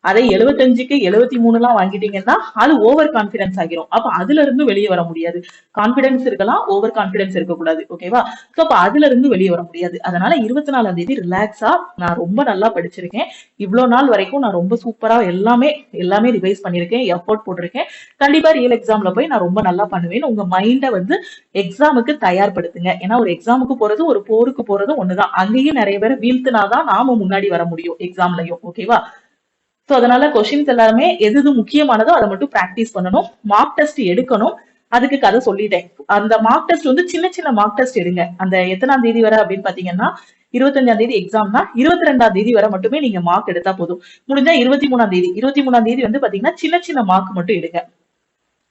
அதை 75க்கு 73 எல்லாம் வாங்கிட்டீங்கன்னா அது ஓவர் கான்பிடன்ஸ் ஆகிரும். அப்ப அதுல இருந்து வெளியே வர முடியாது. கான்பிடன்ஸ் இருக்கலாம், ஓவர் கான்பிடன்ஸ் இருக்கக்கூடாது. ஓகேவா? சோ அப்ப அதுல இருந்து வெளியே வர முடியாது. அதனால 24ஆம் தேதி ரிலாக்ஸா நான் ரொம்ப நல்லா படிச்சிருக்கேன். இவ்வளவு நாள் வரைக்கும் நான் ரொம்ப சூப்பரா எல்லாமே எல்லாமே ரிவைஸ் பண்ணிருக்கேன், எஃபோர்ட் போட்டிருக்கேன். கண்டிப்பா ரியல் எக்ஸாம்ல போய் நான் ரொம்ப நல்லா பண்ணுவேன். உங்க மைண்ட வந்து எக்ஸாமுக்கு தயார்படுத்துங்க. ஏன்னா ஒரு எக்ஸாமுக்கு போறதும் ஒரு போருக்கு போறதும் ஒண்ணுதான். அங்கேயும் நிறைய பேரை வீழ்த்தினாதான் நாம முன்னாடி வர முடியும் எக்ஸாம்லயும். ஓகேவா? சோ அதனால கொஸ்டின்ஸ் எல்லாமே எது எது முக்கியமானதோ அதை மட்டும் பிராக்டிஸ் பண்ணணும். மார்க் டெஸ்ட் எடுக்கணும். அதுக்கு கதை சொல்லிட்டேன். அந்த மார்க் டெஸ்ட் வந்து சின்ன சின்ன மார்க் டெஸ்ட் எடுங்க. அந்த எத்தனாம் தேதி வரை அப்படின்னு பாத்தீங்கன்னா 25ஆம் தேதி எக்ஸாம்னா 22ஆம் தேதி வரை மட்டுமே நீங்க மார்க் எடுத்தா போதும். முடிஞ்சா 23ஆம் தேதி வந்து பாத்தீங்கன்னா சின்ன சின்ன மார்க் மட்டும் எடுங்க.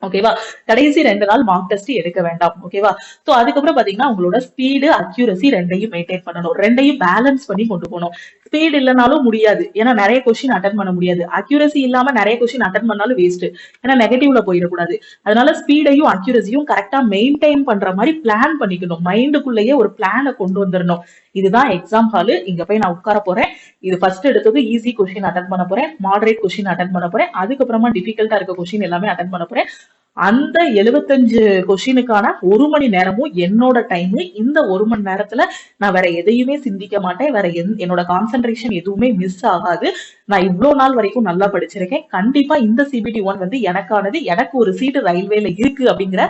ஓகேவா? கடைசி 2 நாள் மார்க் டெஸ்ட் எடுக்க வேண்டாம். ஓகேவா? சோ அதுக்கப்புறம் பாத்தீங்கன்னா உங்களோட ஸ்பீடு, அக்யூரசி ரெண்டையும் மெயின்டைன் பண்ணணும். ரெண்டையும் பேலன்ஸ் பண்ணி கொண்டு போகணும். ஸ்பீட் இல்லைனாலும் முடியாது. ஏன்னா நிறைய கொஸ்டின் அட்டன் பண்ண முடியாது. அக்யூரசி இல்லாம நிறைய கொஸ்டின் அட்டன் பண்ணாலும் வேஸ்ட். ஏன்னா நெகட்டிவ்ல போயிடக்கூடாது. அதனால ஸ்பீடையும் அக்யூரசியும் கரெக்டா மெயின்டைன் பண்ற மாதிரி பிளான் பண்ணிக்கணும். மைண்டுக்குள்ளேயே ஒரு பிளானை கொண்டு வந்துடணும். இதுதான் எக்ஸாம் ஹாலு. இங்க போய் நான் உட்கார போறேன். இது ஃபர்ஸ்ட் எடுத்தது ஈஸி கொஸ்டின் அட்டன் பண்ண போறேன், மாடரேட் கொஸ்டின் அட்டன் பண்ண போறேன், அதுக்கப்புறமா டிஃபிகல்ட்டா இருக்க கொஸ்டின் எல்லாமே அட்டன் பண்ண போறேன். அந்த 75 கொஸ்டினுக்கான 1 மணி நேரமும் என்னோட டைம். இந்த 1 மணி நேரத்துல நான் வேற எதையுமே சிந்திக்க மாட்டேன். வேற என்னோட கான்சென்ட்ரேஷன் எதுவுமே மிஸ் ஆகாது. நான் இவ்வளவு நாள் வரைக்கும் நல்லா படிச்சிருக்கேன். கண்டிப்பா இந்த CBT 1 வந்து எனக்கானது. எனக்கு ஒரு சீட்டு ரயில்வேல இருக்கு அப்படிங்கிற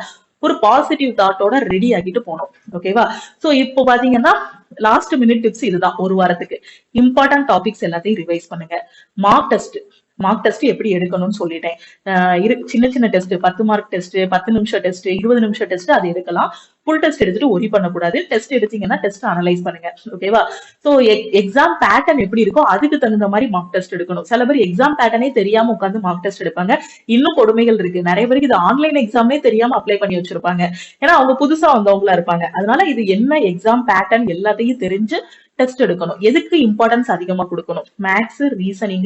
ஒரு பாசிட்டிவ் தாட்டோட ரெடி ஆகிட்டு போனோம். ஓகேவா? சோ இப்போ பாத்தீங்கன்னா லாஸ்ட் மினிட் டிப்ஸ் இதுதான். ஒரு வாரத்துக்கு இம்பார்ட்டன்ட் டாபிக்ஸ் எல்லாத்தையும் ரிவைஸ் பண்ணுங்க. மார்க் டெஸ்ட் எப்படி எடுக்கணும்னு சொல்லிட்டேன். சின்ன சின்ன டெஸ்ட், 10 மார்க் டெஸ்ட், 10 நிமிஷம் டெஸ்ட், 20 நிமிஷம் டெஸ்ட் அது எடுக்கலாம். ஃபுல் டெஸ்ட் எடுத்துட்டு ஒரி பண்ணக்கூடாது. டெஸ்ட் எடுத்தீங்கன்னா டெஸ்ட் அனலைஸ் பண்ணுங்க. ஓகேவா? சோ எக்ஸாம் பேட்டர்ன் எப்படி இருக்கோ அதுக்கு தகுந்த மாதிரி மார்க் டெஸ்ட் எடுக்கணும். சில பேர் எக்ஸாம் பேட்டர்னே தெரியாம உட்காந்து மார்க் டெஸ்ட் எடுப்பாங்க. இன்னும் கொடுமைகள் இருக்கு. நிறைய பேருக்கு இது ஆன்லைன் எக்ஸாம்னே தெரியாம அப்ளை பண்ணி வச்சிருப்பாங்க. ஏன்னா அவங்க புதுசா வந்தவங்களா இருப்பாங்க. அதனால இது என்ன எக்ஸாம் பேட்டர்ன் எல்லாத்தையும் தெரிஞ்சு டெஸ்ட் எடுக்கணும். எதுக்கு இம்பார்ட்டன்ஸ் அதிகமா கொடுக்கணும்? மேத்ஸ், ரீசனிங்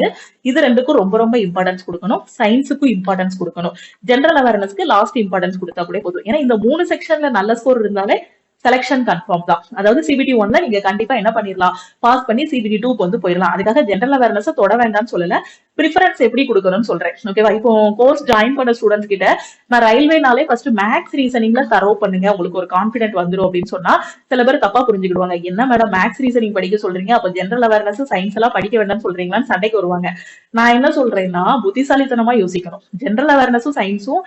இது ரெண்டுக்கும் ரொம்ப ரொம்ப இம்பார்ட்டன்ஸ் கொடுக்கணும். சயின்ஸுக்கும் இம்பார்ட்டன்ஸ் கொடுக்கணும். ஜெனரல் அவேர்னஸ்க்கு லாஸ்ட் இம்பார்ட்டன்ஸ் கொடுத்தா கூட போதும். ஏன்னா இந்த 3 செக்ஷன்ல நல்ல ஸ்கோர் இருந்தாலே செலக்ஷன் கன்ஃபார்ம் தான். அதாவது CBT 1ல நீங்க கண்டிப்பா என்ன பண்ணிடலாம், பாஸ் பண்ணி CBT 2க்கு வந்து போயிடலாம். அதுக்காக ஜெனரல் அவேர்னஸ் தொட வேண்டாம்னு சொல்லல, ப்ரிஃபரன்ஸ் எப்படி கொடுக்கணும்னு சொல்றேன். ஓகேவா? இப்போ கோர்ஸ் ஜாயின் பண்ண ஸ்டூடெண்ட்ஸ் கிட்ட நான் ரயில்வேனாலே ஃபர்ஸ்ட் மேத்ஸ் ரீசனிங்ல தரவு பண்ணுங்க, உங்களுக்கு ஒரு கான்பிடென்ட் வந்துடும் அப்படின்னு சொன்னா சில பேர் தப்பா புரிஞ்சுக்கிடுவாங்க. என்ன மேடம் மேத்ஸ் ரீசனிங் படிக்க சொல்றீங்க, அப்ப ஜெனரல் அவேர்னஸ் சயின்ஸ் எல்லாம் படிக்க வேண்டாம்னு சொல்றீங்களான்னு சண்டைக்கு வருவாங்க. நான் என்ன சொல்றேன்னா புத்திசாலித்தனமா யோசிக்கணும். ஜெனரல் அவேர்னஸும் சயின்ஸும்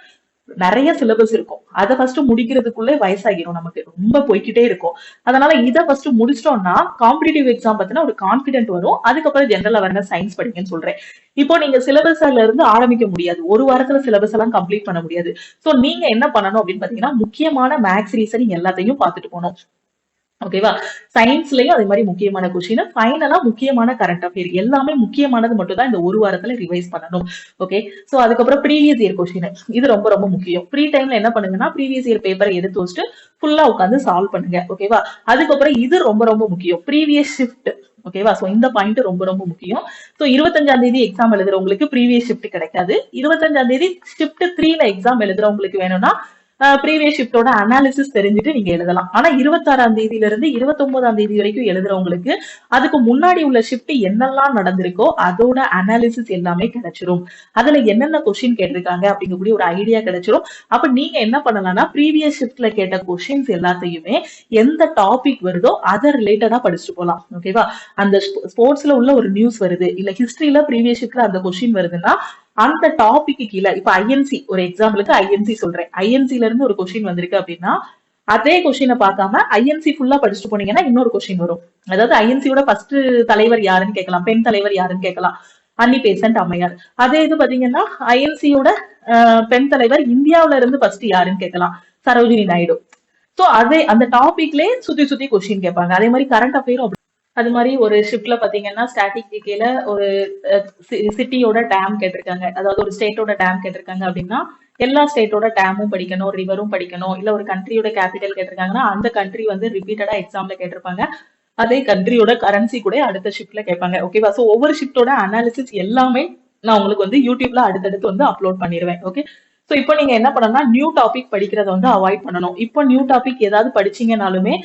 நிறைய சிலபஸ் இருக்கும். அதை ஃபர்ஸ்ட் முடிக்கிறதுக்குள்ளே வயசாகிடும். நமக்கு ரொம்ப போய்கிட்டே இருக்கும். அதனால இதை ஃபர்ஸ்ட் முடிச்சிட்டோம்னா காம்படிட்டிவ் எக்ஸாம் பத்தின ஒரு கான்பிடென்ட் வரும். அதுக்கப்புறம் ஜெனரல் அவேர்னஸ் சயின்ஸ் படிங்கன்னு சொல்றேன். இப்போ நீங்க சிலபஸ்ல இருந்து ஆரம்பிக்க முடியாது. ஒரு வாரத்துல சிலபஸ் எல்லாம் கம்ப்ளீட் பண்ண முடியாது. சோ நீங்க என்ன பண்ணணும் அப்படின்னு பாத்தீங்கன்னா முக்கியமான மேத்ஸ் ரீசனிங் எல்லாத்தையும் பார்த்துட்டு போகணும். ஓகேவா? சயின்ஸ்லயும் அதே மாதிரி முக்கியமான கொஸ்டின், ஃபைனலா முக்கியமான கரண்ட் அஃபேர் எல்லாமே முக்கியமானது மட்டும் தான் இந்த ஒரு வாரத்துல ரிவைஸ் பண்ணணும். ஓகே? சோ அதுக்கப்புறம் ப்ரீவியஸ் இயர் கொஸ்டின் இது ரொம்ப ரொம்ப முக்கியம். ஃப்ரீ டைம்ல என்ன பண்ணுங்கன்னா ப்ரீவியஸ் இயர் பேப்பரை எடுத்து வச்சுட்டு ஃபுல்லா உட்காந்து சால்வ் பண்ணுங்க. ஓகேவா? அதுக்கப்புறம் இது ரொம்ப ரொம்ப முக்கியம், ப்ரீவியஸ் ஷிஃப்ட். ஓகேவா? சோ இந்த பாயிண்ட் ரொம்ப ரொம்ப முக்கியம். சோ 25ஆம் தேதி எக்ஸாம் எழுதுறவங்களுக்கு ப்ரீவியஸ் ஷிஃப்ட் கிடைக்காது. 25ஆம் தேதி ஷிஃப்ட் 3ல எக்ஸாம் எழுதுறவங்களுக்கு வேணும்னா ப்ரீவியஸ் ஷிஃப்டோட அனாலிசிஸ் தெரிஞ்சுட்டு நீங்க எழுதலாம். ஆனா 26ஆம் தேதியில இருந்து 29ஆம் தேதி வரைக்கும் எழுதுறவங்களுக்கு அதுக்கு முன்னாடி உள்ள ஷிஃப்ட் என்னெல்லாம் நடந்திருக்கோ அதோட அனாலிசிஸ் எல்லாமே கிடைச்சிரும். அதுல என்னென்ன கொஸ்டின் கேட்டிருக்காங்க அப்படிங்கக்கூடிய ஒரு ஐடியா கிடைச்சிரும். அப்ப நீங்க என்ன பண்ணலாம்னா ப்ரீவியஸ் ஷிஃப்ட்ல கேட்ட கொஸ்டின்ஸ் எல்லாத்தையுமே எந்த டாபிக் வருதோ அதை ரிலேட்டடா படிச்சுட்டு போலாம். ஓகேவா? அந்த ஸ்போர்ட்ஸ்ல உள்ள ஒரு நியூஸ் வருது, இல்ல ஹிஸ்டரியில ப்ரீவியஸ் ஷிஃப்ட்ல அந்த கொஸ்டின் வருதுன்னா அந்த டாபிக் கீழே இப்ப ஐஎன்சி ஒரு எக்ஸாம்பிளுக்கு ஐஎன்சி சொல்றேன். ஐஎன்சில இருந்து ஒரு கொஸ்டின் வந்திருக்கு அப்படின்னா அதே கொஸ்டினை பார்க்காம ஐஎன்சி ஃபுல்லா படிச்சுட்டு போனீங்கன்னா இன்னொரு கொஸ்டின் வரும். அதாவது ஐஎன்சியோட ஃபர்ஸ்ட் தலைவர் யாருன்னு கேட்கலாம், பெண் தலைவர் யாருன்னு கேட்கலாம், அன்னி பெசன்ட் அம்மையார். அதே இது பாத்தீங்கன்னா ஐஎன்சியோட பெண் தலைவர் இந்தியாவில இருந்து ஃபர்ஸ்ட் யாருன்னு கேட்கலாம், சரோஜினி நாயுடு. சோ அதே அந்த டாபிக்லயே சுத்தி சுத்தி கொஸ்டின் கேட்பாங்க. அதே மாதிரி கரண்ட் அஃபேரும் அது மாதிரி ஒரு ஷிஃப்ட்ல பாத்தீங்கன்னா ஸ்டாட்டிக் ஜிகேல ஒரு சிட்டியோட டேம் கேட்டிருக்காங்க, அதாவது ஒரு ஸ்டேட்டோட டேம் கேட்டிருக்காங்க அப்படின்னா எல்லா ஸ்டேட்டோட டேமும் படிக்கணும், ரிவரும் படிக்கணும். இல்ல ஒரு கண்ட்ரியோட கேபிட்டல் கேட்டிருக்காங்கன்னா அந்த கண்ட்ரி வந்து ரிப்பீட்டடா எக்ஸாம்ல கேட்டிருப்பாங்க. அதே கண்ட்ரியோட கரன்சி கூட அடுத்த ஷிஃப்ட்ல கேட்பாங்க. ஓகேவா? சோ ஒவ்வொரு ஷிஃப்டோட அனாலிசிஸ் எல்லாமே நான் உங்களுக்கு வந்து யூடியூப்ல அடுத்தடுத்து வந்து அப்லோட் பண்ணிடுவேன். ஓகே? சோ இப்போ நீங்க என்ன பண்ணணும்னா நியூ டாபிக் படிக்கிறத வந்து அவாய்ட் பண்ணணும். இப்போ நியூ டாபிக் ஏதாவது படிச்சீங்கனாலுமே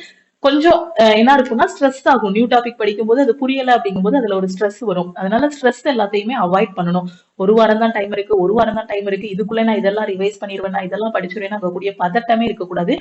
கொஞ்சம் என்ன இருக்கும்னா ஸ்ட்ரெஸ் ஆகும். நியூ டாபிக் படிக்கும்போது அது புரியல அப்படிங்கும்போது அதுல ஒரு ஸ்ட்ரெஸ் வரும். அதனால ஸ்ட்ரெஸ் எல்லாத்தையுமே அவாய்ட் பண்ணணும். ஒரு வாரம் தான் டைம் இருக்கு, ஒரு வாரம் தான் டைம் இருக்கு, இதுக்குள்ள நான் இதெல்லாம் ரிவைஸ் பண்ணிடுவேன், நான் இதெல்லாம் படிச்சிருவேன் கூடிய பதட்டமே இருக்கக்கூடாது.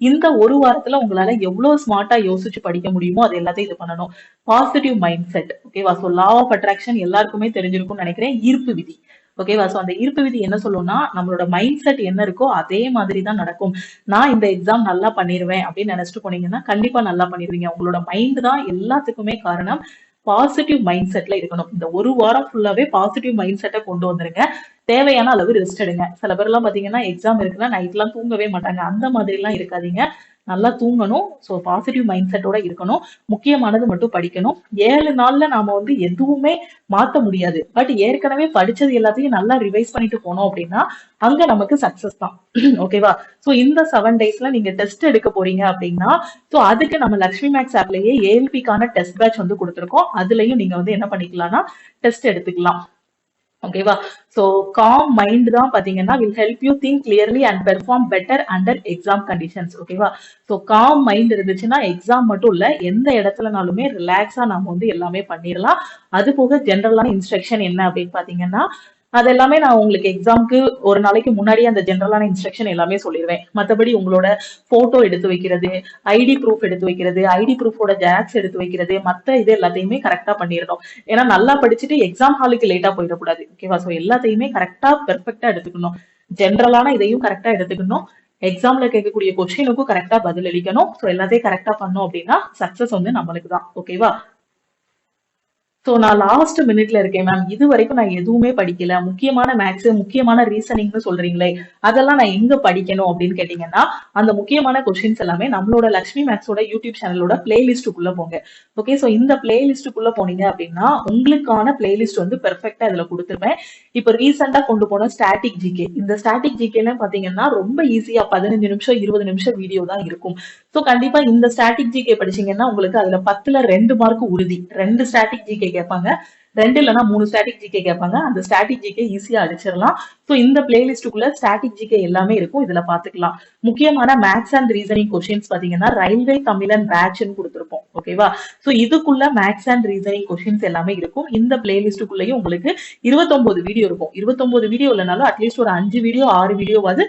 இந்த ஒரு வாரத்துல உங்களால எவ்வளவு ஸ்மார்ட்டா யோசிச்சு படிக்க முடியுமோ அது எல்லாத்தையும் இது பண்ணணும். Positive mind set. ஓகேவா? சோ லா ஆஃப் அட்ராக்ஷன் எல்லாருக்குமே தெரிஞ்சிருக்கும்னு நினைக்கிறேன். ஈர்ப்பு விதி. ஓகேவா? சோ அந்த ஈர்ப்பு விதி என்ன சொல்லும்னா, நம்மளோட மைண்ட் செட் என்ன இருக்கோ அதே மாதிரி தான் நடக்கும். நான் இந்த எக்ஸாம் நல்லா பண்ணிருவேன் அப்படின்னு நினைச்சிட்டு போனீங்கன்னா கண்டிப்பா நல்லா பண்ணிருவீங்க. உங்களோட மைண்ட் தான் எல்லாத்துக்குமே காரணம். பாசிட்டிவ் மைண்ட் செட்ல இருக்கணும். இந்த ஒரு வாரம் ஃபுல்லாவே பாசிட்டிவ் மைண்ட் செட்டை கொண்டு வந்துருங்க. தேவையான அளவு ரெஸ்ட் எடுங்க. சில பேர் எல்லாம் பாத்தீங்கன்னா எக்ஸாம் இருக்குன்னா நைட் எல்லாம் தூங்கவே மாட்டாங்க. அந்த மாதிரி எல்லாம் இருக்காதீங்க. நல்லா தூங்கணும். சோ பாசிட்டிவ் மைண்ட் செட்டோட இருக்கணும். முக்கியமானது மட்டும் படிக்கணும். 7 நாள்ல நாம வந்து எதுவுமே மாத்த முடியாது. பட் ஏற்கனவே படிச்சது எல்லாத்தையும் நல்லா ரிவைஸ் பண்ணிட்டு போனோம் அப்படின்னா அங்க நமக்கு சக்சஸ் தான். ஓகேவா? சோ இந்த 7 டேஸ்ல நீங்க டெஸ்ட் எடுக்க போறீங்க அப்படின்னா சோ அதுக்கு நம்ம லக்ஷ்மி மேக்ஸ் ஆப்லயே ஏஎல்பிக்கான டெஸ்ட் பேட்ச் வந்து கொடுத்துருக்கோம். அதுலயும் நீங்க வந்து என்ன பண்ணிக்கலாம்னா டெஸ்ட் எடுத்துக்கலாம். ஓகேவா? சோ காம் மைண்ட் தான் பாத்தீங்கன்னா will help you think clearly and perform better under exam conditions. ஓகேவா? சோ காம் மைண்ட் இருந்துச்சுன்னா எக்ஸாம் மட்டும் இல்ல எந்த இடத்துலனாலுமே ரிலாக்ஸா நாம வந்து எல்லாமே பண்ணிடலாம். அது போக ஜெனரலான இன்ஸ்ட்ரக்ஷன் என்ன அப்படின்னு பாத்தீங்கன்னா அது எல்லாமே நான் உங்களுக்கு எக்ஸாம்க்கு ஒரு நாளைக்கு முன்னாடியே அந்த ஜெனரலான இன்ஸ்ட்ரக்ஷன் எல்லாமே சொல்லிடுவேன். மத்தபடி உங்களோட போட்டோ எடுத்து வைக்கிறது, ஐடி ப்ரூஃப் எடுத்து வைக்கிறது, ஐடி ப்ரூஃபோட ஜெராக்ஸ் எடுத்து வைக்கிறது, மத்த இது எல்லாத்தையுமே கரெக்டா பண்ணிடணும். ஏன்னா நல்லா படிச்சுட்டு எக்ஸாம் ஹாலுக்கு லேட்டா போயிடக்கூடாது. ஓகேவா? சோ எல்லாத்தையுமே கரெக்டா பெர்ஃபெக்டா எடுத்துக்கணும். ஜெனரலான இதையும் கரெக்டா எடுத்துக்கணும். எக்ஸாம்ல கேட்கக்கூடிய கொஸ்டினுக்கும் கரெக்டா பதில் அளிக்கணும். சோ எல்லாத்தையும் கரெக்டா பண்ணோம் அப்படின்னா சக்சஸ் வந்து நம்மளுக்கு தான். ஓகேவா? சோ நான் லாஸ்ட் மினிட்ல இருக்கேன் மேம். இது வரைக்கும் நான் எதுவுமே படிக்கல. முக்கியமான மேக்ஸ், முக்கியமான ரீசனிங்னு சொல்றீங்களே, அதெல்லாம் நான் எங்க படிக்கணும் அப்படின்னு கேட்டீங்கன்னா, அந்த முக்கியமான கொஸ்டின்ஸ் எல்லாமே நம்மளோட லக்ஷ்மி மேக்ஸோட யூடியூப் சேனலோட பிளேலிஸ்டுக்குள்ள போங்க. ஓகே, சோ இந்த பிளேலிஸ்டுக்குள்ள போனீங்க அப்படின்னா உங்களுக்கான பிளேலிஸ்ட் வந்து பெர்ஃபெக்ட்டா இதுல கொடுத்துருவேன். இப்ப ரீசெண்டா கொண்டு போன ஸ்டாட்டிக் ஜிகே, இந்த ஸ்டாட்டிக் ஜிகேல பாத்தீங்கன்னா ரொம்ப ஈஸியா 15 நிமிஷம் 20 நிமிஷம் வீடியோ தான் இருக்கும். சோ கண்டிப்பா இந்த ஸ்டாட்டிக் ஜிகே படிச்சீங்கன்னா உங்களுக்கு அதுல 10ல 2 மார்க் உறுதி. 2 ஸ்டாட்டிக் ஜிகே கேட்பாங்க, 2 இல்லைன்னா 3 ஸ்டாட்டிக் ஜிகே கேட்பாங்க. அந்த ஸ்டாட்டிக் ஜிகே ஈஸியா அடிச்சிடலாம். சோ இந்த பிளேலிஸ்டுக்குள்ள ஸ்டாட்டிக் ஜிகே எல்லாமே இருக்கும். இதுல பாத்துக்கலாம். முக்கியமான மேத்ஸ் அண்ட் ரீசனிங் கொஸ்டின்ஸ் பாத்தீங்கன்னா ரயில்வே தமிழன் பேட்ச்னு கொடுத்திருப்போம். ஓகேவா? சோ இதுக்குள்ள மேத்ஸ் அண்ட் ரீசனிங் கொஸ்டின்ஸ் எல்லாமே இருக்கும். இந்த பிளேலிஸ்டுக்குள்ளேயும் உங்களுக்கு 29 வீடியோ இருக்கும். 29 வீடியோ இல்லைனாலும் அட்லீஸ்ட் ஒரு 5 வீடியோ 6 வீடியோவாவது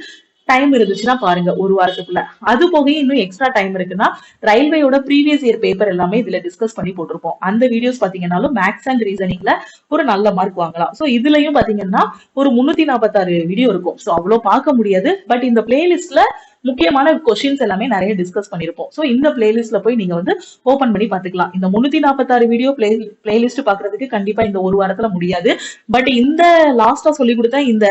டைம் இருந்துச்சுன்னா பாருங்க ஒரு வாரத்துக்குள்ள. அது போக இன்னும் எக்ஸ்ட்ரா டைம் இருக்குன்னா ரயில்வேயோட ப்ரீவியஸ் இயர் பேப்பர் எல்லாமே இதுல டிஸ்கஸ் பண்ணி போட்டிருப்போம். அந்த வீடியோஸ் பாத்தீங்கன்னாலும் மேத்ஸ் அண்ட் ரீசனிங்ல ஒரு நல்ல மார்க் வாங்கலாம். சோ இதுலயும் பாத்தீங்கன்னா ஒரு 346 வீடியோ இருக்கும். சோ அவ்வளவு பார்க்க முடியாது. பட் இந்த பிளேலிஸ்ட்ல முக்கியமான கொஸ்டின்ஸ் எல்லாமே நிறைய டிஸ்கஸ் பண்ணிருப்போம். சோ இந்த பிளேலிஸ்ட்ல போய் நீங்க வந்து ஓபன் பண்ணி பாத்துக்கலாம். இந்த 346 வீடியோ பிளேலிஸ்ட் பாக்குறதுக்கு கண்டிப்பா இந்த ஒரு வாரத்துல முடியாது. பட் இந்த லாஸ்டா சொல்லி கொடுத்த இந்த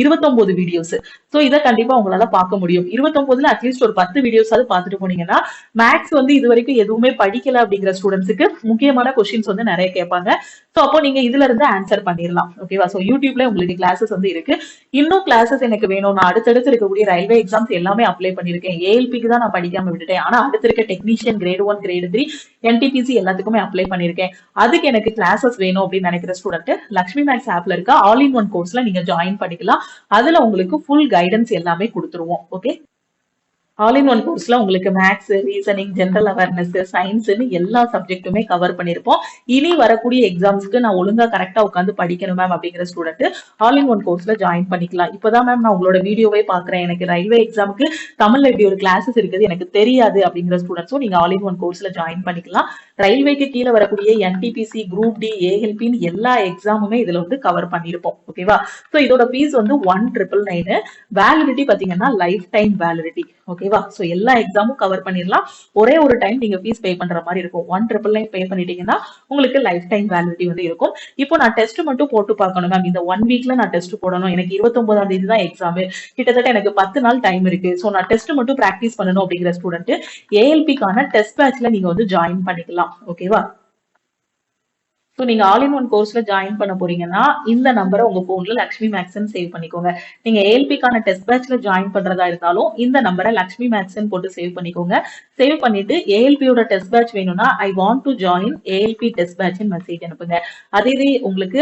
29 வீடியோஸ், சோ இதை கண்டிப்பா உங்களால பார்க்க முடியும். 29ல அட்லீஸ்ட் ஒரு 10 வீடியோஸாவது பார்த்துட்டு போனீங்கன்னா மேக்ஸ் வந்து இது வரைக்கும் எதுவுமே படிக்கல அப்படிங்கிற ஸ்டூடெண்ட்ஸுக்கு முக்கியமான கொஸ்டின்ஸ் வந்து நிறைய கேட்பாங்க. சோ அப்போ நீங்க இதுல இருந்து ஆன்சர் பண்ணிடலாம். ஓகேவா? சோ யூடியூப்ல உங்களுக்கு கிளாஸஸ் வந்து இருக்கு. இன்னும் கிளாஸஸ் எனக்கு வேணும், நான் அடுத்தடுத்து இருக்கக்கூடிய ரயில்வே எக்ஸாம்ஸ் எல்லாமே அப்ளை பண்ணிருக்கேன், ஏஎல்பிக்கு தான் நான் படிக்காம விட்டுட்டேன், ஆனா அடுத்து இருக்க டெக்னீஷியன் கிரேட் 1 கிரேட் 3 என்டிபிசி எல்லாத்துக்குமே அப்ளை பண்ணிருக்கேன், அதுக்கு எனக்கு கிளாஸஸ் வேணும் அப்படின்னு நினைக்கிற ஸ்டூடெண்ட் லக்ஷ்மி மேக்ஸ் ஆப்ல இருக்க ஆல் இன் ஒன் கோர்ஸ்ல நீங்க ஜாயின் பண்ணிக்கலாம். அதுல உங்களுக்கு ஃபுல் கைடன்ஸ் எல்லாமே கொடுத்துருவோம். ஓகே, ஆல் இன் ஒன் கோர்ஸ்ல உங்களுக்கு மேத்ஸ், ரீசனிங், ஜெனரல் அவேர்னஸ், சயின்ஸ்னு எல்லா சப்ஜெக்ட்டுமே கவர் பண்ணிருப்போம். இனி வரக்கூடிய எக்ஸாம்ஸ்க்கு நான் ஒழுங்கா கரெக்டா உட்காந்து படிக்கணும் மேம் அப்படிங்கிற ஸ்டூடெண்ட் ஆல் இன் ஒன் கோர்ஸ்ல ஜாயின் பண்ணிக்கலாம். இப்பதான் மேம் நான் உங்களோட வீடியோவே பாக்குறேன், எனக்கு ரயில்வே எக்ஸாமுக்கு தமிழ்ல இப்படி ஒரு கிளாஸஸ் இருக்குது எனக்கு தெரியாது அப்படிங்கிற ஸ்டூடெண்ட்ஸும் நீங்க ஆல் இன் ஒன் கோர்ஸ்ல ஜாயின் பண்ணிக்கலாம். ரயில்வேக்கு கீழே வரக்கூடிய என்டிபிசி, குரூப் டி, ஏஎல்பின்னு எல்லா எக்ஸாமுமே இதுல வந்து கவர் பண்ணிருப்போம். ஓகேவா? சோ இதோட ஃபீஸ் வந்து 1999. வேலிடிட்டி பாத்தீங்கன்னா லைஃப் டைம் வேலிடிட்டி. ஓகேவா? சோ எல்லா எக்ஸாமும் கவர் பண்ணிடலாம். ஒரே ஒரு டைம் நீங்க ஃபீஸ் பே பண்ற மாதிரி இருக்கும். 1999 பே பண்ணிட்டீங்கன்னா உங்களுக்கு லைஃப் டைம் வேலிடிட்டி வந்து இருக்கும். இப்போ நான் டெஸ்ட் மட்டும் போட்டு பார்க்கணும் மேம், இந்த 1 வீக்ல நான் டெஸ்ட் போடணும், எனக்கு 29ஆம் தேதி தான் எக்ஸாம், கிட்டத்தட்ட எனக்கு 10 நாள் டைம் இருக்கு, சோ நான் டெஸ்ட் மட்டும் பிராக்டிஸ் பண்ணணும் அப்படிங்கிற ஸ்டூடெண்ட் ஏஎல்பிக்கான டெஸ்ட் பேட்ச்ல நீங்க வந்து ஜாயின் பண்ணிக்கலாம். ஓகேவா? ஸோ நீங்க ஆல் இன் ஒன் கோர்ஸ்ல ஜாயின் பண்ண போறீங்கன்னா இந்த நம்பரை உங்க போன்ல லக்ஷ்மி மேக்ஸ்ன்னு சேவ் பண்ணிக்கோங்க. நீங்க ஏஎல்பிக்கான டெஸ்ட் பேட்ச்ல ஜாயின் பண்றதா இருந்தாலும் இந்த நம்பரை லக்ஷ்மி மேக்ஸ்ன்னு போட்டு சேவ் பண்ணிக்கோங்க. சேவ் பண்ணிட்டு ஏஎல்பியோட டெஸ்ட் பேட்ச் வேணும்னா I want to join ALP test batch message அனுப்புங்க. அதே உங்களுக்கு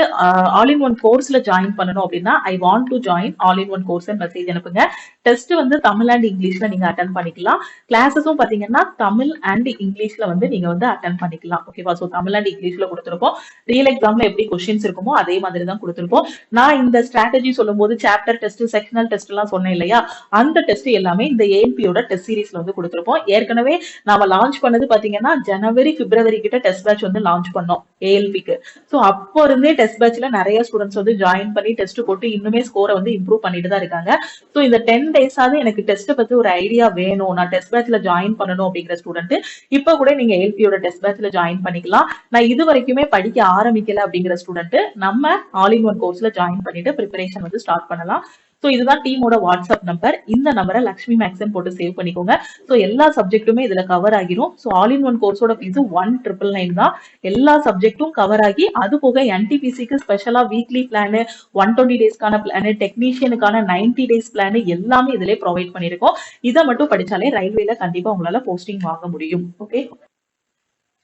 ஆல் இன் ஒன் கோர்ஸ்ல ஜாயின் பண்ணணும் அப்படின்னா I want to join all in one course message அனுப்புங்க. டெஸ்ட் வந்து தமிழ் அண்ட் இங்கிலீஷ்ல நீங்க அட்டன் பண்ணிக்கலாம். கிளாஸஸும் பாத்தீங்கன்னா தமிழ் அண்ட் இங்கிலீஷ்ல வந்து நீங்க வந்து அட்டன் பண்ணிக்கலாம். ஓகேவா? சோ தமிழ் அண்ட் இங்கிலீஷ்ல கொடுத்திருப்போம். ரியல் எக்ஸாம்ல எப்படி கொஸ்டின்ஸ் இருக்குமோ அதே மாதிரி தான் கொடுத்திருப்போம். நான் இந்த ஸ்ட்ராட்டஜி சொல்லும் போது சாப்டர் டெஸ்ட், செக்ஷனல் டெஸ்ட் எல்லாம் சொன்னேன் இல்லையா, அந்த டெஸ்ட் எல்லாமே இந்த ஏஎல்பியோட டெஸ்ட் சீரிஸ்ல வந்து கொடுத்திருப்போம். ஏற்கனவே நாம லான்ச் பண்ணது பாத்தீங்கன்னா ஜனவரி பிப்ரவரி கிட்ட டெஸ்ட் பேட்ச் வந்து லான்ச் பண்ணோம் ஏஎல்பிக்கு. சோ அப்போ இருந்தே டெஸ்ட் பேட்ச்ல நிறைய ஸ்டூடெண்ட்ஸ் வந்து ஜாயின் பண்ணி டெஸ்ட் போட்டு இன்னுமே ஸ்கோரை வந்து இம்ப்ரூவ் பண்ணிட்டு தான் இருக்காங்க. சோ இந்த 10 டேஸாவது எனக்கு டெஸ்ட் பத்தி ஒரு ஐடியா வேணும், நான் டெஸ்ட் பேட்ச்ல ஜாயின் பண்ணணும் அப்படிங்கிற ஸ்டூடெண்ட் இப்ப கூட நீங்க ஏஎல்பியோட டெஸ்ட் பேட்ச்ல ஜாயின் பண்ணிக்கலாம். நான் இது வரைக்குமே படிக்க ஆரம்பிக்கல அப்படிங்கிற ஸ்டூடெண்ட் நம்ம ஆல் இன் ஒன் கோர்ஸ்ல ஜாயின் பண்ணிட்டு ப்ரிப்பரேஷன் வந்து ஸ்டார்ட் பண்ணலாம். சோ இதுதான் டீமோட வாட்ஸ்அப் நம்பர். இந்த நம்பரை லக்ஷ்மி மேக்ஸ்ன்னு போட்டு சேவ் பண்ணிக்கோங்க. சோ எல்லா சப்ஜெக்ட்டுமே இதுல கவர் ஆகிரும். சோ ஆல் இன் ஒன் கோர்ஸோட ஃபீஸ் 1999 தான். எல்லா சப்ஜெக்டும் கவர் ஆகி அது போக என்டிபிசிக்கு ஸ்பெஷலா வீக்லி பிளான், 120 டேஸ்க்கான பிளான், டெக்னீஷியனுக்கான 90 டேஸ் பிளான் எல்லாமே இதுல ப்ரொவைட் பண்ணிருக்கோம். இதை மட்டும் படிச்சாலே ரயில்வேல கண்டிப்பா உங்களால போஸ்டிங் வாங்க முடியும். ஓகே,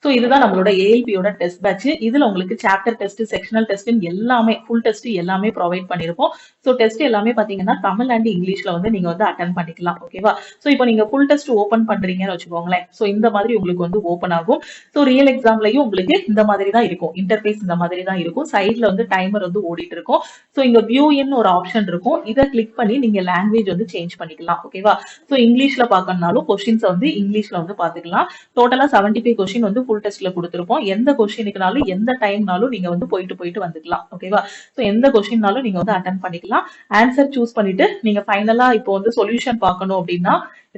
சோ இதுதான் நம்மளோட ஏஎல்பியோட டெஸ்ட் பேட்ச். இதுல உங்களுக்கு சாப்டர் டெஸ்ட், செக்ஷனல் டெஸ்ட் எல்லாமே ஃபுல் டெஸ்ட் எல்லாமே ப்ரொவைட் பண்ணிருப்போம். சோ டெஸ்ட் எல்லாமே பாத்தீங்கன்னா தமிழ் அண்ட் இங்கிலீஷ்ல வந்து நீங்க வந்து அட்டன் பண்ணிக்கலாம். ஓகேவா? சோ இப்போ நீங்க ஃபுல் டெஸ்ட் ஓபன் பண்றீங்கன்னு வச்சுக்கோங்களேன். சோ இந்த மாதிரி உங்களுக்கு வந்து ஓபன் ஆகும். சோ ரியல் எக்ஸாம்லயும் உங்களுக்கு இந்த மாதிரி தான் இருக்கும். இன்டர்ஃபேஸ் இந்த மாதிரி தான் இருக்கும். சைட்ல வந்து டைமர் வந்து ஓடிட்டு இருக்கும். சோ இங்க வியூ இன் ஒரு ஆப்ஷன் இருக்கும். இதை கிளிக் பண்ணி நீங்க லாங்குவேஜ் வந்து சேஞ்ச் பண்ணிக்கலாம். ஓகேவா? சோ இங்கிலீஷ்ல பாக்கணும்னாலும் கொஸ்டின்ஸ் வந்து இங்கிலீஷ்ல வந்து பாத்துக்கலாம். டோட்டலா 75 கொஸ்டின் வந்து ஃபுல் டெஸ்ட்ல கொடுத்திருப்போம். எந்த கொஸ்டினுக்குனாலும் எந்த டைம்னாலும் நீங்க வந்து போயிட்டு வந்துக்கலாம். ஓகேவா? சோ எந்த கொஸ்டின்னாலும் நீங்க வந்து அட்டன் பண்ணிக்கலாம். ஆன்சர் சூஸ் பண்ணிட்டு நீங்க ஃபைனலா இப்போ வந்து சொல்யூஷன் பார்க்கணும் அப்படின்னா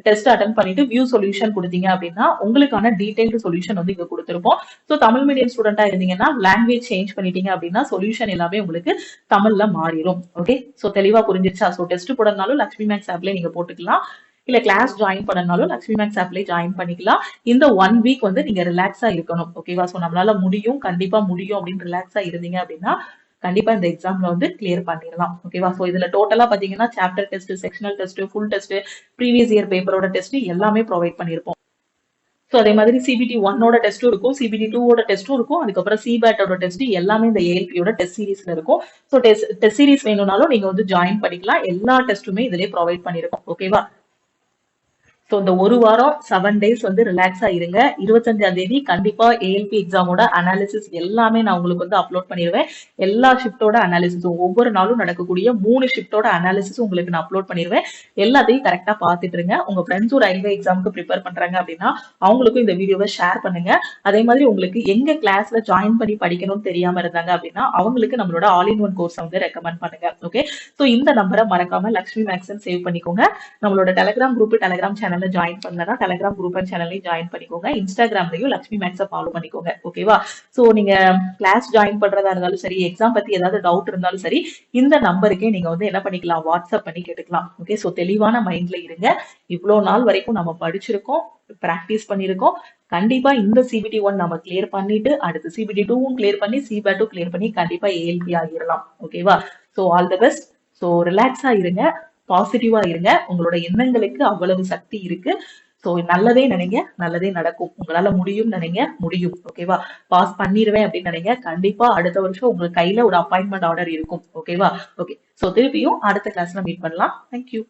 டெஸ்ட் அட்டன் பண்ணிட்டு வியூ சொல்யூஷன் கொடுத்தீங்க அப்படின்னா உங்களுக்கான டீடைல்டு சொல்யூஷன் வந்து இங்க கொடுத்திருப்போம். சோ தமிழ் மீடியம் ஸ்டூடெண்டா இருந்தீங்கன்னா லாங்குவேஜ் சேஞ்ச் பண்ணிட்டீங்க அப்படின்னா சொல்யூஷன் எல்லாமே உங்களுக்கு தமிழ்ல மாறிடும். ஓகே, சோ தெளிவா புரிஞ்சிருச்சா? சோ டெஸ்ட் போடனாலும் லக்ஷ்மி மேக்ஸ் ஆப்ல நீங்க போட்டுக்கலாம். இல்ல கிளாஸ் ஜாயின் பண்ணனாலும் லக்ஷ்மி மேக்ஸ் ஆப்ல ஜாயின் பண்ணிக்கலாம். இந்த 1 வீக் வந்து நீங்க ரிலாக்ஸா இருக்கணும். ஓகேவா? சோ நம்மளால முடியும், கண்டிப்பா முடியும் அப்படின்னு ரிலாக்ஸா இருந்தீங்க அப்படின்னா கண்டிப்பா இந்த எக்ஸாம்ல வந்து கிளியர் பண்ணிடலாம். ஓகேவா? சோ இதுல டோட்டலா பாத்தீங்கன்னா chapter test, sectional test, full test, previous year பேப்பரோட டெஸ்ட் எல்லாமே ப்ரொவைட் பண்ணிருப்போம். சோ அதே மாதிரி சிபிடி 1ஓட டெஸ்ட்டும் இருக்கும், சிபிடி 2ஓட டெஸ்ட்டும் இருக்கும். அதுக்கப்புறம் சிபேட்டோட டெஸ்ட் எல்லாமே இந்த ஏஎல்பியோட டெஸ்ட் சீரிஸ்ல இருக்கும். சோ டெஸ்ட் சீரிஸ் வேணும்னாலும் நீங்க வந்து ஜாயின் பண்ணிக்கலாம். எல்லா டெஸ்ட்டுமே இதுலயே ப்ரொவைட் பண்ணிருக்கோம். ஓகேவா? சோ இந்த ஒரு வாரம் 7 டேஸ் வந்து ரிலாக்ஸா இருங்க. 25ஆம் தேதி கண்டிப்பா ஏஎல்பி எக்ஸாமோட அனாலிசிஸ் எல்லாமே நான் உங்களுக்கு வந்து அப்லோட் பண்ணிடுவேன். எல்லா ஷிஃப்டோட அனாலிசிஸும் ஒவ்வொரு நாளும் நடக்கக்கூடிய 3 ஷிஃப்டோட அனாலிசிஸ் உங்களுக்கு நான் அப்லோட் பண்ணிடுவேன். எல்லாத்தையும் கரெக்டா பாத்துட்டு இருங்க. உங்க ஃப்ரெண்ட்ஸும் ரயில்வே எக்ஸாமுக்கு ப்ரிப்பேர் பண்றாங்க அப்படின்னா அவங்களுக்கும் இந்த வீடியோவை ஷேர் பண்ணுங்க. அதே மாதிரி உங்களுக்கு எங்க கிளாஸ்ல ஜாயின் பண்ணி படிக்கணும்னு தெரியாம இருந்தாங்க அப்படின்னா அவங்களுக்கு நம்மளோட ஆல் இன் ஒன் கோர்ஸ் வந்து ரெக்கமெண்ட் பண்ணுங்க. ஓகே, சோ இந்த நம்பரை மறக்காம லக்ஷ்மி மேக்ஸ்ன்னு சேவ் பண்ணிக்கோங்க. நம்மளோட டெலிகிராம் குரூப், டெலிகிராம் சேனல்ல ஜாயின் பண்ணலன்னா டெலிகிராம் குரூப் அண்ட் சேனல்லையும் ஜாயின் பண்ணிக்கோங்க. இன்ஸ்டாகிராம்லயும் லக்ஷ்மி மேக்ஸை ஃபாலோ பண்ணிக்கோங்க. ஓகேவா? சோ நீங்க கிளாஸ் ஜாயின் பண்றதா இருந்தாலும் சரி, எக்ஸாம் பத்தி ஏதாவது டவுட் இருந்தாலும் சரி, இந்த நம்பருக்கே நீங்க வந்து என்ன பண்ணிக்கலாம், வாட்ஸ்அப் பண்ணி கேட்டுக்கலாம். ஓகே, சோ தெளிவான மைண்ட்ல இருங்க. இவ்வளவு நாள் வரைக்கும் நம்ம படிச்சிருக்கோம், பிராக்டிஸ் பண்ணிருக்கோம். கண்டிப்பா இந்த சிபிடி 1 நம்ம கிளியர் பண்ணிட்டு அடுத்து சிபிடி 2வும் கிளியர் பண்ணி சிபேட்டும் கிளியர் பண்ணி கண்டிப்பா ஏஎல்பி ஆகிடலாம். ஓகேவா? So all the best. So ரிலாக்ஸா இருங்க, பாசிட்டிவா இருங்க. உங்களோட எண்ணங்களுக்கு அவ்வளவு சக்தி இருக்கு. சோ நல்லதே நினைங்க, நல்லதே நடக்கும். உங்களால முடியும் நினைங்க, முடியும். ஓகேவா? பாஸ் பண்ணிடுவேன் அப்படின்னு நினைங்க. கண்டிப்பா அடுத்த வருஷம் உங்க கையில ஒரு அப்பாயின்மெண்ட் ஆர்டர் இருக்கும். ஓகேவா? ஓகே, சோ திருப்பியும் அடுத்த கிளாஸ்ல மீட் பண்ணலாம். தேங்க்யூ.